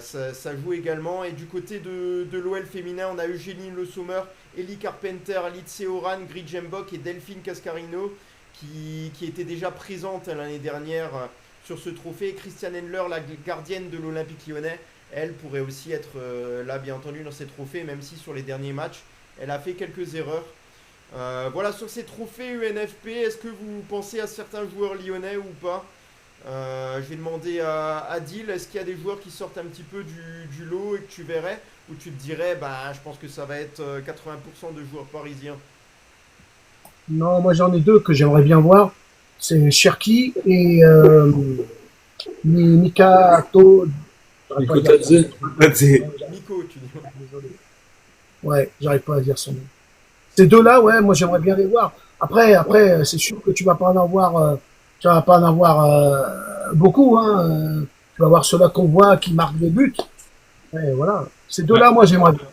[SPEAKER 2] Ça joue également. Et du côté de l'OL féminin, on a Eugénie Le Sommer, Ellie Carpenter, Litse Oran, Grijembok et Delphine Cascarino qui étaient déjà présentes l'année dernière sur ce trophée. Et Christiane Endler, la gardienne de l'Olympique Lyonnais, elle pourrait aussi être là, bien entendu, dans ces trophées, même si sur les derniers matchs, elle a fait quelques erreurs. Voilà, sur ces trophées UNFP, est-ce que vous pensez à certains joueurs lyonnais ou pas? Je vais demander à Adil, est-ce qu'il y a des joueurs qui sortent un petit peu du lot et que tu verrais? Ou tu te dirais, bah, je pense que ça va être 80% de joueurs parisiens?
[SPEAKER 4] Non, moi j'en ai deux que j'aimerais bien voir. C'est Cherki et Mikato. J'arrive pas à dire son nom.
[SPEAKER 2] Nico, tu dis.
[SPEAKER 4] Désolé. Ouais, j'arrive pas à dire son nom. Ces deux-là, ouais, moi j'aimerais bien les voir. Après, c'est sûr que tu vas pas en avoir, beaucoup, hein. Tu vas voir ceux-là qu'on voit qui marquent des buts. Ouais, voilà. Ces deux-là, moi j'aimerais bien.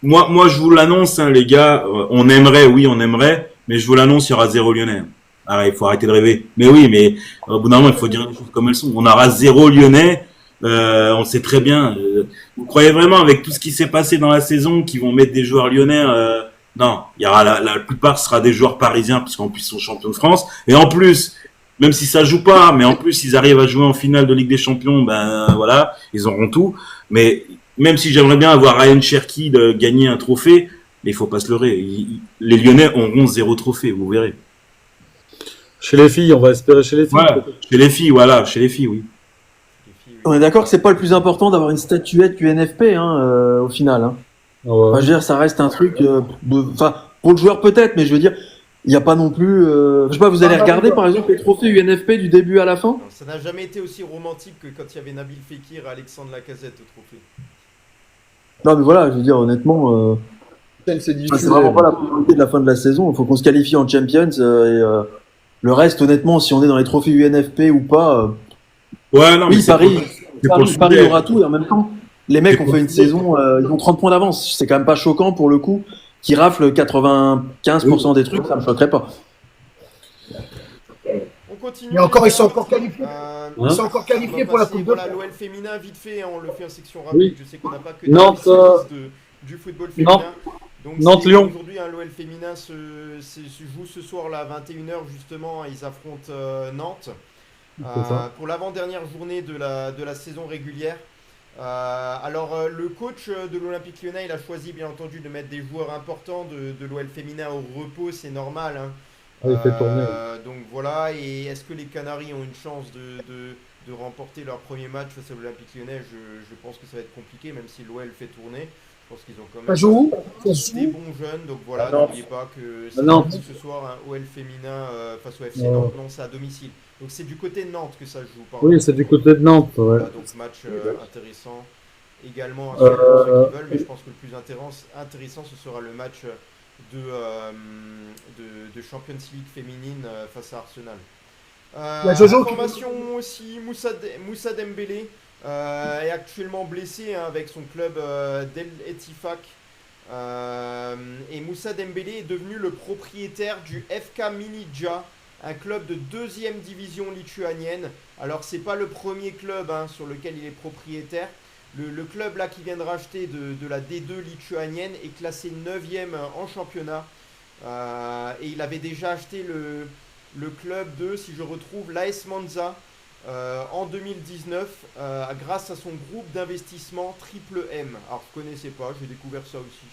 [SPEAKER 5] Moi, je vous l'annonce, hein, les gars. On aimerait, mais je vous l'annonce, il y aura 0 Lyonnais. Ah, il faut arrêter de rêver. Mais oui, mais au bout d'un moment, il faut dire les choses comme elles sont. On aura 0 Lyonnais. On le sait très bien. Vous croyez vraiment, avec tout ce qui s'est passé dans la saison, qu'ils vont mettre des joueurs lyonnais? Non, il y aura la plupart sera des joueurs parisiens, parce qu'en plus ils sont champions de France. Et en plus, même si ça joue pas, mais en plus ils arrivent à jouer en finale de Ligue des Champions, ben voilà, ils auront tout. Mais même si j'aimerais bien avoir Ryan Cherki de gagner un trophée, mais il faut pas se leurrer. Les Lyonnais auront 0 trophée, vous verrez.
[SPEAKER 1] Chez les filles, on va espérer chez les filles.
[SPEAKER 5] Ouais, chez les filles, voilà, chez les filles, oui.
[SPEAKER 6] On est d'accord que c'est pas le plus important d'avoir une statuette UNFP, hein, au final. Hein.
[SPEAKER 1] Ah ouais.
[SPEAKER 6] Enfin, je veux dire, ça reste un truc. Enfin, pour le joueur peut-être, mais je veux dire, il n'y a pas non plus. Je sais pas, vous allez regarder par exemple les trophées UNFP du début à la fin?
[SPEAKER 2] Non, ça n'a jamais été aussi romantique que quand il y avait Nabil Fekir et Alexandre Lacazette au trophée.
[SPEAKER 6] Non, mais voilà, je veux dire, honnêtement, c'est vraiment pas la priorité de la fin de la saison. Il faut qu'on se qualifie en Champions le reste, honnêtement, si on est dans les trophées UNFP ou pas.
[SPEAKER 5] Ouais, non, mais
[SPEAKER 6] Oui,
[SPEAKER 5] c'est
[SPEAKER 6] Paris aura tout et en même temps, les mecs ont fait une saison, ils ont 30 points d'avance. C'est quand même pas choquant pour le coup. Qui raflent 95% des trucs, ça me choquerait pas.
[SPEAKER 2] On continue.
[SPEAKER 4] Mais encore, ils sont encore qualifiés.
[SPEAKER 2] Ils
[SPEAKER 4] sont encore qualifiés pour la Coupe
[SPEAKER 2] Voilà,
[SPEAKER 4] d'Europe.
[SPEAKER 2] l'OL féminin, vite fait, hein, on le fait en section rapide.
[SPEAKER 1] Oui.
[SPEAKER 2] Je sais qu'on n'a pas que des
[SPEAKER 1] Nantes,
[SPEAKER 2] spécialistes du football féminin. Donc
[SPEAKER 1] Nantes-Lyon.
[SPEAKER 2] aujourd'hui, hein, l'OL féminin se joue ce soir là, à 21h justement. Ils affrontent Nantes pour l'avant-dernière journée de la saison régulière. Le coach de l'Olympique Lyonnais, il a choisi bien entendu de mettre des joueurs importants de l'OL féminin au repos, c'est normal. Hein.
[SPEAKER 1] Il fait tourner.
[SPEAKER 2] Donc voilà, et est-ce que les Canaries ont une chance de remporter leur premier match face à l'Olympique Lyonnais? Je pense que ça va être compliqué, même si l'OL fait tourner. Je pense qu'ils ont quand même
[SPEAKER 4] Ça joue
[SPEAKER 2] des bons jeunes, donc voilà,
[SPEAKER 3] Ah,
[SPEAKER 2] n'oubliez pas que c'est
[SPEAKER 1] Nantes.
[SPEAKER 2] ce soir un OL féminin face au FC Nantes, non, c'est à domicile. Donc c'est du côté de Nantes que ça se joue.
[SPEAKER 1] Oui, c'est du côté de Nantes. Ouais.
[SPEAKER 2] Voilà, donc match intéressant également à suivre pour ceux qui veulent, mais je pense que le plus intéressant ce sera le match de Champions League féminine face à Arsenal. Information aussi, Moussa Dembélé est actuellement blessé hein, avec son club d'El Ettifaq. Et Moussa Dembélé est devenu le propriétaire du FK Minidja, un club de 2e division lituanienne. Alors c'est pas le premier club hein, sur lequel il est propriétaire. Le club là qui vient de racheter de la D2 lituanienne est classé 9e en championnat. Et il avait déjà acheté le club de, si je retrouve, l'AS Monza en 2019 grâce à son groupe d'investissement Triple M. Alors je connaissais pas, j'ai découvert ça aussi.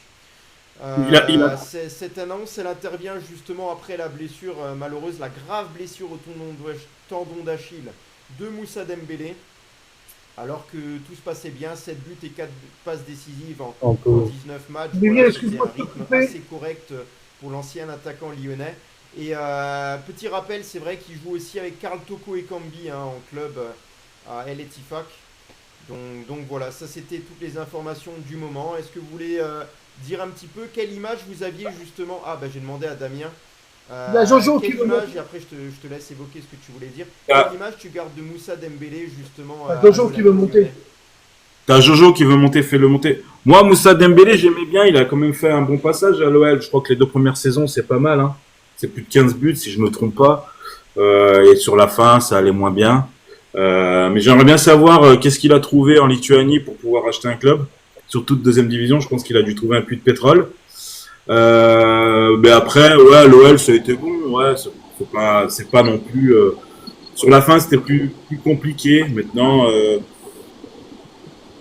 [SPEAKER 2] Cette annonce, elle intervient justement après la blessure malheureuse, la grave blessure au tendon d'Achille de Moussa Dembélé. Alors que tout se passait bien, 7 buts et 4 passes décisives en 19 matchs. Voilà, c'était un rythme assez correct pour l'ancien attaquant lyonnais. Et petit rappel, c'est vrai qu'il joue aussi avec Karl Toko Ekambi hein, en club à El Ettifaq. Donc voilà, ça c'était toutes les informations du moment. Est-ce que vous voulez dire un petit peu quelle image vous aviez justement? Ah bah j'ai demandé à Damien.
[SPEAKER 4] Il y a Jojo qui
[SPEAKER 2] Quelle
[SPEAKER 4] veut
[SPEAKER 2] image, et après je te laisse évoquer ce que tu voulais dire.
[SPEAKER 5] Ah.
[SPEAKER 2] Quelle image tu gardes de Moussa Dembélé justement
[SPEAKER 4] Jojo qui veut monter.
[SPEAKER 5] T'as Jojo qui veut monter, fais-le monter. Moi, Moussa Dembélé, j'aimais bien. Il a quand même fait un bon passage à l'OL. Je crois que les 2 premières saisons, c'est pas mal. Hein. C'est plus de 15 buts, si je me trompe pas. Et sur la fin, ça allait moins bien. Mais j'aimerais bien savoir qu'est-ce qu'il a trouvé en Lituanie pour pouvoir acheter un club. Surtout de deuxième division, je pense qu'il a dû trouver un puits de pétrole. Mais après, ouais, l'OL, ça a été bon. Ouais, c'est pas non plus. Sur la fin, c'était plus compliqué. Maintenant.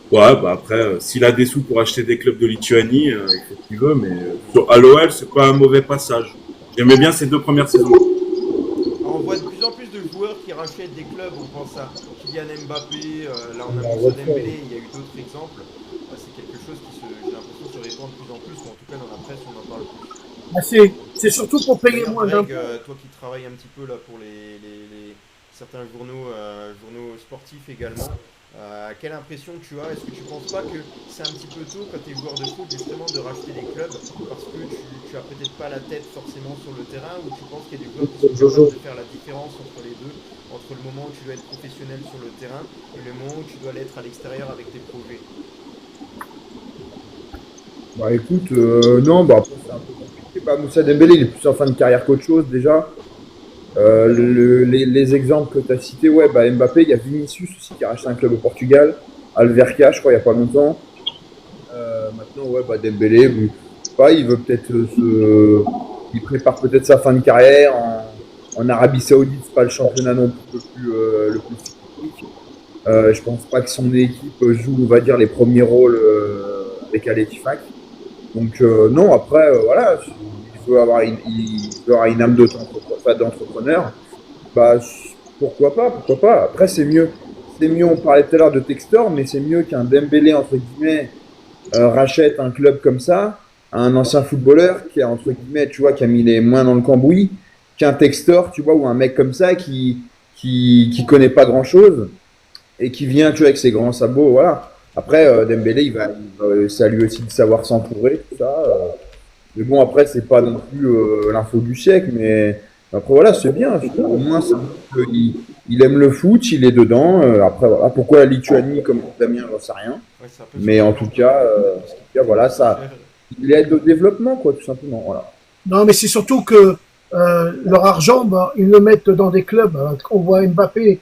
[SPEAKER 5] Ouais, bah après, s'il a des sous pour acheter des clubs de Lituanie, il fait ce qu'il veut, mais à l'OL, c'est pas un mauvais passage. J'aimais bien ces 2 premières saisons.
[SPEAKER 2] On voit de plus en plus de joueurs qui rachètent des clubs. On pense à Kylian Mbappé, là on a Moussa Dembélé, il y a eu d'autres exemples. C'est quelque chose qui j'ai l'impression se répand de plus en plus, ou en tout cas dans la presse on en parle plus.
[SPEAKER 4] Ah, c'est surtout pour payer
[SPEAKER 2] D'ailleurs,
[SPEAKER 4] moins
[SPEAKER 2] Greg,
[SPEAKER 4] d'impôts.
[SPEAKER 2] toi qui travailles un petit peu là pour certains journaux sportifs également, quelle impression tu as? Est-ce que tu penses pas que c'est un petit peu tôt quand tu es joueur de foot justement de racheter des clubs parce que tu as peut-être pas la tête forcément sur le terrain, ou tu penses qu'il y a des joueurs qui sont capables de faire la différence entre les deux, entre le moment où tu dois être professionnel sur le terrain et le moment où tu dois l'être à l'extérieur avec tes projets?
[SPEAKER 3] Bah écoute, non, bah après, c'est un peu compliqué. Bah, Moussa Dembélé, il est plus en fin de carrière qu'autre chose déjà. Les exemples que tu as cités, ouais, bah Mbappé, il y a Vinicius aussi qui a racheté un club au Portugal, Alverca, je crois, il n'y a pas longtemps. Maintenant, ouais, bah Dembélé, je sais pas, il veut peut-être il prépare peut-être sa fin de carrière en Arabie Saoudite, c'est pas le championnat non plus le plus physique. Je pense pas que son équipe joue, on va dire, les premiers rôles avec Al Ettifaq. Donc non, après, voilà, il veut avoir une âme d'entrepreneur. Bah, pourquoi pas, pourquoi pas. Après, c'est mieux. C'est mieux, on parlait tout à l'heure de Textor, mais c'est mieux qu'un Dembélé, entre guillemets, rachète un club comme ça, un ancien footballeur qui a, entre guillemets, tu vois, qui a mis les mains dans le cambouis, qu'un Textor, tu vois, ou un mec comme ça qui connaît pas grand-chose et qui vient, tu vois, avec ses grands sabots, voilà. Après, Dembélé, c'est à lui aussi de savoir s'entourer, tout ça. Mais bon, après, c'est pas non plus l'info du siècle, mais après, voilà, c'est bien. Au moins, ça montre qu'il aime le foot, il est dedans. Après, voilà, pourquoi la Lituanie, comme Damien, j'en sais rien.
[SPEAKER 2] Ouais, c'est un peu
[SPEAKER 3] Mais en tout cas, voilà, ça, il aide au développement, quoi, tout simplement. Voilà.
[SPEAKER 4] Non, mais c'est surtout que leur argent, bah, ils le mettent dans des clubs. On voit Mbappé,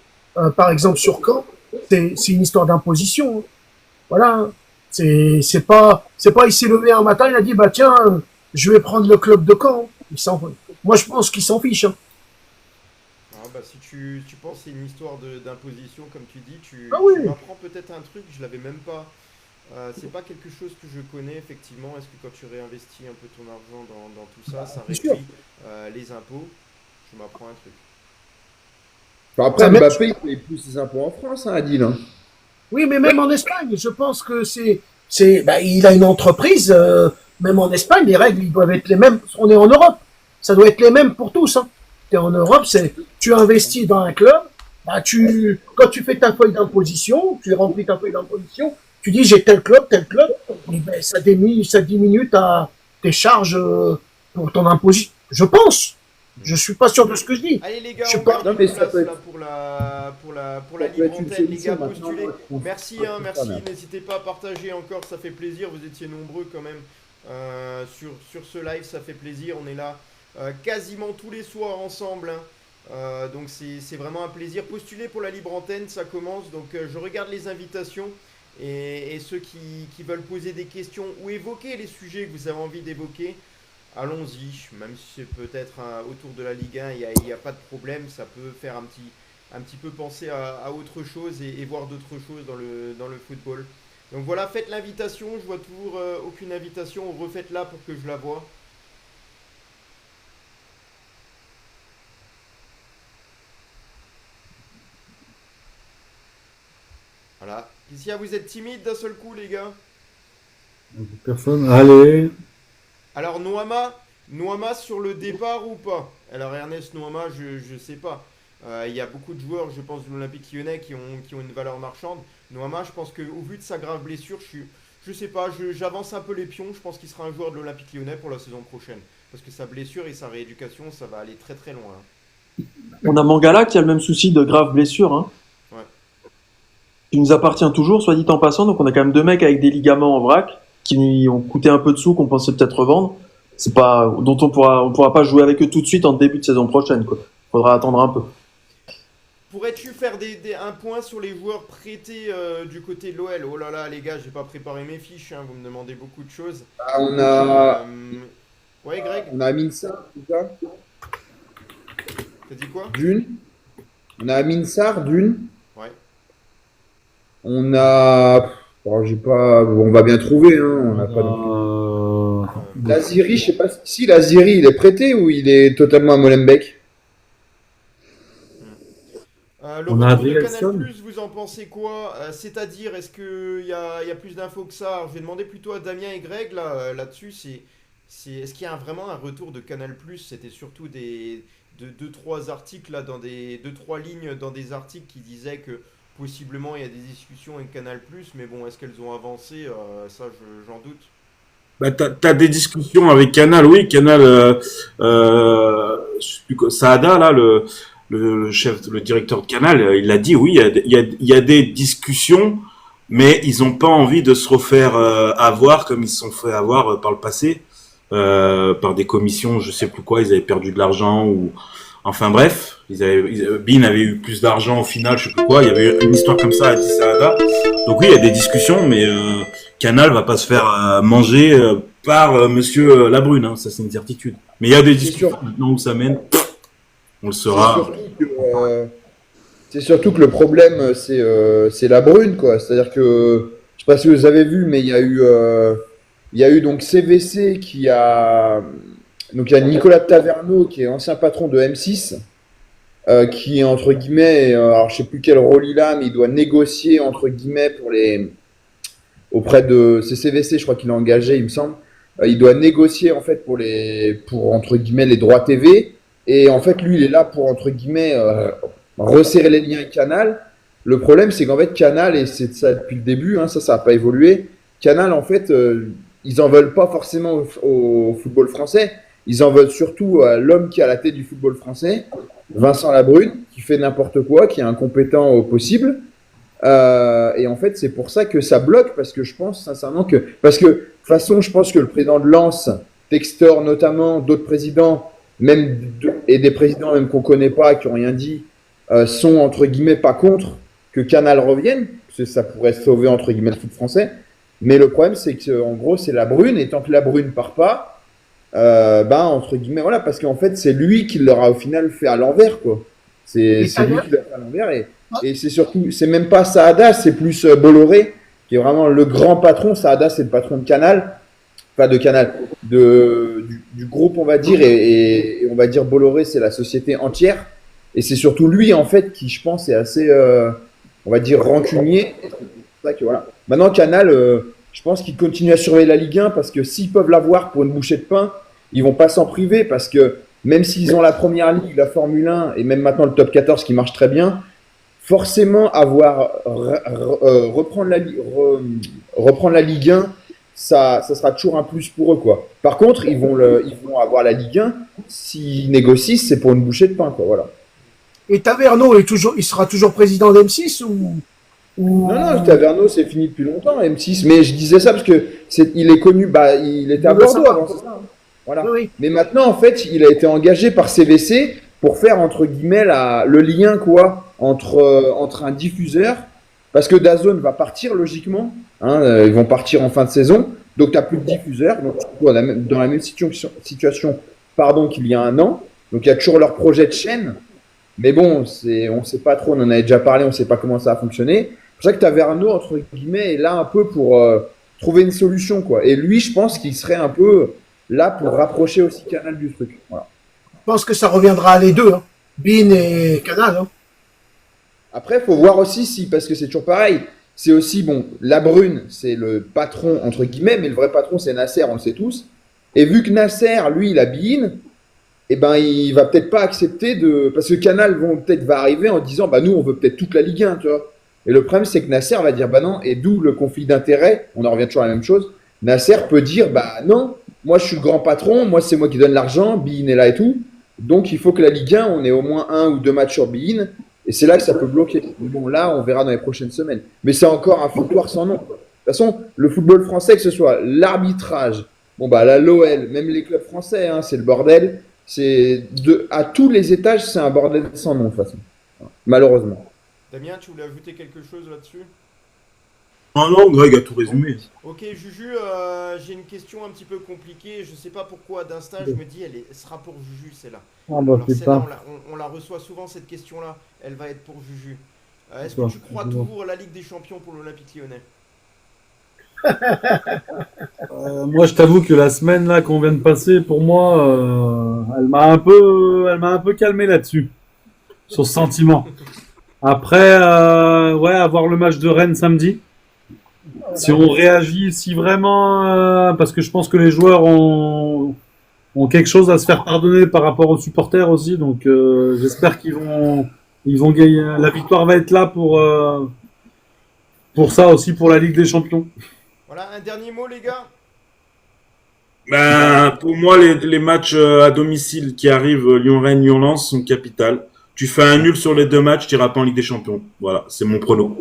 [SPEAKER 4] par exemple, sur Caen. C'est une histoire d'imposition. Hein. Voilà. Hein. C'est pas, il s'est levé un matin, il a dit, bah tiens, je vais prendre le club de Caen. Moi, je pense qu'il s'en fiche. Hein.
[SPEAKER 2] Ah, bah, si tu penses que c'est une histoire d'imposition, comme tu dis,
[SPEAKER 4] Ah oui.
[SPEAKER 2] tu m'apprends peut-être un truc, je l'avais même pas. C'est pas quelque chose que je connais, effectivement. Est-ce que quand tu réinvestis un peu ton argent dans tout ça, ça
[SPEAKER 4] bien sûr.
[SPEAKER 2] réduit les impôts? Je m'apprends un truc.
[SPEAKER 3] Enfin, après,
[SPEAKER 4] Ça met-
[SPEAKER 3] Mbappé, il paye plus ses impôts en France, hein, Adil. Hein.
[SPEAKER 4] Oui, mais même en Espagne, je pense que bah, il a une entreprise. Même en Espagne, les règles, ils doivent être les mêmes. On est en Europe, ça doit être les mêmes pour tous. Hein. T'es en Europe, tu investis dans un club. Bah, quand tu fais ta feuille d'imposition, tu remplis ta feuille d'imposition, tu dis j'ai tel club, et ben, ça diminue tes charges pour ton imposition. Je pense. Je suis pas sûr de ce que je dis.
[SPEAKER 2] Allez les gars,
[SPEAKER 4] Je sais
[SPEAKER 2] on
[SPEAKER 4] pas.
[SPEAKER 2] garde
[SPEAKER 3] Non,
[SPEAKER 2] une
[SPEAKER 3] mais ça
[SPEAKER 2] place
[SPEAKER 3] peut être-
[SPEAKER 2] là pour la
[SPEAKER 3] Ça peut
[SPEAKER 2] libre
[SPEAKER 3] être une
[SPEAKER 2] antenne, les gars,
[SPEAKER 3] solution maintenant,
[SPEAKER 2] postulez.
[SPEAKER 3] moi, je trouve.
[SPEAKER 2] Merci,
[SPEAKER 3] Ouais,
[SPEAKER 2] hein,
[SPEAKER 3] c'est
[SPEAKER 2] merci.
[SPEAKER 3] pas mal.
[SPEAKER 2] N'hésitez pas à partager encore, ça fait plaisir. Vous étiez nombreux quand même sur ce live, ça fait plaisir. On est là quasiment tous les soirs ensemble. Hein. Donc c'est vraiment un plaisir. Postulez pour la libre antenne, ça commence. Donc je regarde les invitations et ceux qui veulent poser des questions ou évoquer les sujets que vous avez envie d'évoquer. Allons-y, même si c'est peut-être autour de la Ligue 1, il n'y a pas de problème, ça peut faire un petit peu penser à autre chose et voir d'autres choses dans le football. Donc voilà, faites l'invitation, je vois toujours aucune invitation, refaites-la pour que je la voie. Voilà. Ici, vous êtes timide d'un seul coup, les gars?
[SPEAKER 1] Personne. Allez.
[SPEAKER 2] Alors, Noama sur le départ ou pas? Alors, Ernest Noama, je sais pas. Il y a beaucoup de joueurs, je pense, de l'Olympique Lyonnais qui ont une valeur marchande. Noama, je pense qu'au vu de sa grave blessure, je sais pas, j'avance un peu les pions. Je pense qu'il sera un joueur de l'Olympique Lyonnais pour la saison prochaine. Parce que sa blessure et sa rééducation, ça va aller très très loin, hein.
[SPEAKER 6] On a Mangala qui a le même souci de grave blessure, hein.
[SPEAKER 2] Ouais.
[SPEAKER 6] Qui nous appartient toujours, soit dit en passant. Donc on a quand même 2 mecs avec des ligaments en vrac qui ont coûté un peu de sous qu'on pensait peut-être revendre. C'est pas dont on pourra pas jouer avec eux tout de suite en début de saison prochaine, quoi. Faudra attendre un peu.
[SPEAKER 2] Pourrais-tu faire un point sur les joueurs prêtés du côté de l'OL? Oh là là, les gars, j'ai pas préparé mes fiches, hein, vous me demandez beaucoup de choses.
[SPEAKER 3] Ah,
[SPEAKER 2] Ouais, Greg,
[SPEAKER 3] on a Amin Sarr, tout ça,
[SPEAKER 2] t'as dit quoi?
[SPEAKER 3] d'une. On a Amin Sarr, d'une.
[SPEAKER 2] Ouais.
[SPEAKER 3] On a. Alors, j'ai pas. On va bien trouver, hein. On n'a pas. Laziri, je sais pas si Laziri, il est prêté ou il est totalement à Molenbeek.
[SPEAKER 2] Le
[SPEAKER 1] On a
[SPEAKER 2] retour de
[SPEAKER 1] Adrielson.
[SPEAKER 2] Canal+, vous en pensez quoi? C'est-à-dire, est-ce qu'il y a plus d'infos que ça? Alors, je vais demander plutôt à Damien et Greg là-dessus. Est-ce qu'il y a vraiment un retour de Canal+? C'était surtout deux, trois articles là, deux, trois lignes dans des articles qui disaient que possiblement il y a des discussions avec Canal+, mais bon, est-ce qu'elles ont avancé? Ça, j'en doute.
[SPEAKER 5] Bah, t'as des discussions avec Canal, oui, Canal, je sais plus quoi, Saada, là, le chef, le directeur de Canal, il a dit, oui, il y a des discussions, mais ils ont pas envie de se refaire avoir comme ils se sont fait avoir par le passé, par des commissions, je sais plus quoi, ils avaient perdu de l'argent ou, enfin bref, Bean avait eu plus d'argent au final, je sais plus quoi, il y avait une histoire comme ça, a dit Saada. Donc oui, il y a des discussions, mais Canal va pas se faire manger par Monsieur Labrune, hein, ça c'est une certitude. Mais il y a des discussions
[SPEAKER 3] sûr.
[SPEAKER 5] maintenant où ça mène, on le
[SPEAKER 3] C'est
[SPEAKER 5] saura.
[SPEAKER 3] surtout c'est surtout que le problème, c'est la brune, quoi. C'est-à-dire que, je sais pas si vous avez vu, mais il y a eu donc CVC qui a. Donc il y a Nicolas Taverneau, qui est ancien patron de M6, qui, entre guillemets, alors je sais plus quel rôle il a, mais il doit négocier, entre guillemets, auprès de. C'est CVC, je crois qu'il a engagé, il me semble. Il doit négocier, en fait, pour, entre guillemets, les droits TV. Et en fait, lui, il est là pour, entre guillemets, resserrer les liens avec Canal. Le problème, c'est qu'en fait, Canal, et c'est ça depuis le début, hein, ça n'a pas évolué. Canal, en fait, ils en veulent pas forcément au football français. Ils en veulent surtout à l'homme qui est à la tête du football français, Vincent Labrune, qui fait n'importe quoi, qui est incompétent au possible. Et en fait, c'est pour ça que ça bloque, parce que je pense sincèrement que. Parce que, de toute façon, je pense que le président de Lens, Textor notamment, d'autres présidents, et des présidents même qu'on connaît pas, qui ont rien dit, sont entre guillemets pas contre que Canal revienne, parce que ça pourrait sauver entre guillemets le foot français. Mais le problème, c'est que en gros, c'est Labrune, et tant que Labrune part pas, entre guillemets, voilà, parce qu'en fait, c'est lui qui leur a au final fait à l'envers, quoi. C'est lui qui l'a fait à l'envers, et c'est surtout, c'est même pas Saada, c'est plus Bolloré, qui est vraiment le grand patron. Saada, c'est le patron de Canal, pas de Canal, du groupe, on va dire, et on va dire Bolloré, c'est la société entière. Et c'est surtout lui, en fait, qui, je pense, est assez, on va dire, rancunier. C'est pour ça que, voilà. Maintenant, Canal, je pense qu'ils continuent à surveiller la Ligue 1, parce que s'ils peuvent l'avoir pour une bouchée de pain, ils vont pas s'en priver, parce que même s'ils ont la première ligue, la Formule 1, et même maintenant le top 14 qui marche très bien, forcément reprendre la Ligue 1, ça sera toujours un plus pour eux, quoi. Par contre, ils vont avoir la Ligue 1, s'ils négocient, c'est pour une bouchée de pain, quoi, voilà.
[SPEAKER 4] Et Taverneau il sera toujours président d'M6 ou...
[SPEAKER 3] Non, Taverneau, c'est fini depuis longtemps, M6, mais je disais ça parce que il est connu, il était à Bordeaux avant, c'est ça, hein. Voilà.
[SPEAKER 4] Oui.
[SPEAKER 3] Mais maintenant, en fait, il a été engagé par CVC pour faire, entre guillemets, le lien, quoi, entre un diffuseur, parce que DAZN va partir, logiquement, hein, ils vont partir en fin de saison, donc tu n'as plus de diffuseur, donc dans la même situation qu'il y a un an, donc il y a toujours leur projet de chaîne, mais bon, on ne sait pas trop, on en avait déjà parlé, on ne sait pas comment ça va fonctionner. C'est pour ça que Taverneau, entre guillemets, est là un peu pour trouver une solution, quoi. Et lui, je pense qu'il serait un peu là pour rapprocher aussi Canal du truc. Voilà.
[SPEAKER 4] Je pense que ça reviendra à les deux, hein. Bean et Canal. Hein.
[SPEAKER 3] Après, il faut voir aussi parce que c'est toujours pareil, c'est aussi, bon, Labrune, c'est le patron, entre guillemets, mais le vrai patron, c'est Nasser, on le sait tous. Et vu que Nasser, lui, il a Bein, eh ben, il va peut-être pas accepter de. Parce que Canal va arriver en disant, bah, nous, on veut peut-être toute la Ligue 1, tu vois. Et le problème, c'est que Nasser va dire, bah non, et d'où le conflit d'intérêts, on en revient toujours à la même chose. Nasser peut dire, bah non, moi, je suis le grand patron, moi, c'est moi qui donne l'argent, Bein est là et tout. Donc, il faut que la Ligue 1, on ait au moins 1 ou 2 matchs sur Bein. Et c'est là que ça peut bloquer. Bon, là, on verra dans les prochaines semaines. Mais c'est encore un foutoir sans nom. De toute façon, le football français, que ce soit l'arbitrage, bon, bah, la LOL, même les clubs français, hein, c'est le bordel. À tous les étages, c'est un bordel sans nom, de toute façon. Malheureusement.
[SPEAKER 2] Damien, tu voulais ajouter quelque chose là-dessus?
[SPEAKER 5] Non, non, Greg a tout résumé.
[SPEAKER 2] Ok, Juju, j'ai une question un petit peu compliquée. Je sais pas pourquoi d'instinct, je me dis, elle sera pour Juju, celle-là.
[SPEAKER 1] Ah bah
[SPEAKER 2] Alors celle-là,
[SPEAKER 1] putain.
[SPEAKER 2] on la reçoit souvent, cette question-là. Elle va être pour Juju. Est-ce que
[SPEAKER 1] Bon,
[SPEAKER 2] tu crois
[SPEAKER 1] dis-moi.
[SPEAKER 2] toujours à la Ligue des Champions pour l'Olympique Lyonnais?
[SPEAKER 1] Moi, je t'avoue que la semaine là qu'on vient de passer, pour moi, elle m'a un peu calmé là-dessus, sur ce sentiment. Après, ouais, avoir le match de Rennes samedi. Si on réagit, si vraiment, parce que je pense que les joueurs ont quelque chose à se faire pardonner par rapport aux supporters aussi, donc j'espère ils vont gagner. La victoire va être là pour ça aussi, pour la Ligue des Champions.
[SPEAKER 2] Voilà, un dernier mot, les gars.
[SPEAKER 5] Ben, pour moi, les matchs à domicile qui arrivent, Lyon-Rennes, Lyon-Lens, sont capitales. Tu fais un nul sur les 2 matchs, tu iras pas en Ligue des Champions. Voilà, c'est mon prono.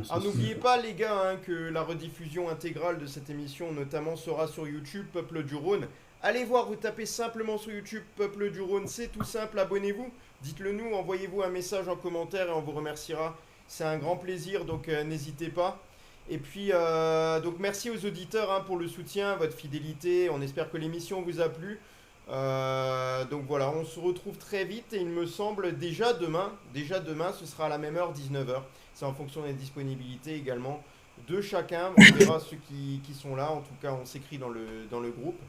[SPEAKER 2] Ah, n'oubliez pas, les gars, hein, que la rediffusion intégrale de cette émission, notamment, sera sur YouTube, Peuple du Rhône. Allez voir, vous tapez simplement sur YouTube, Peuple du Rhône, c'est tout simple, abonnez-vous. Dites-le nous, envoyez-vous un message en commentaire et on vous remerciera. C'est un grand plaisir, donc n'hésitez pas. Et puis, donc merci aux auditeurs, hein, pour le soutien, votre fidélité. On espère que l'émission vous a plu. Donc voilà, on se retrouve très vite et il me semble déjà demain, ce sera à la même heure, 19h. C'est en fonction des disponibilités également de chacun. On verra ceux qui sont là. En tout cas, on s'écrit dans le groupe.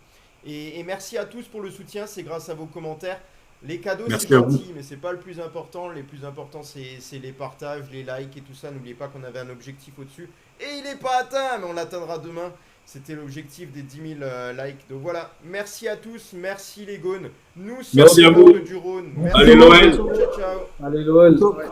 [SPEAKER 2] Et merci à tous pour le soutien. C'est grâce à vos commentaires. Les cadeaux, c'est
[SPEAKER 5] Merci à vous.
[SPEAKER 2] gentil, mais c'est pas le plus important. Le plus important, c'est les partages, les likes et tout ça. N'oubliez pas qu'on avait un objectif au-dessus. Et il n'est pas atteint, mais on l'atteindra demain. C'était l'objectif des 10 000 likes. Donc voilà, merci à tous. Merci les gones. Nous sommes
[SPEAKER 5] Merci à
[SPEAKER 2] le
[SPEAKER 5] vous.
[SPEAKER 2] Peuple du Rhône. Merci.
[SPEAKER 5] Allez, l'OL.
[SPEAKER 2] Ciao, ciao.
[SPEAKER 1] Allez, Loël.
[SPEAKER 6] Top.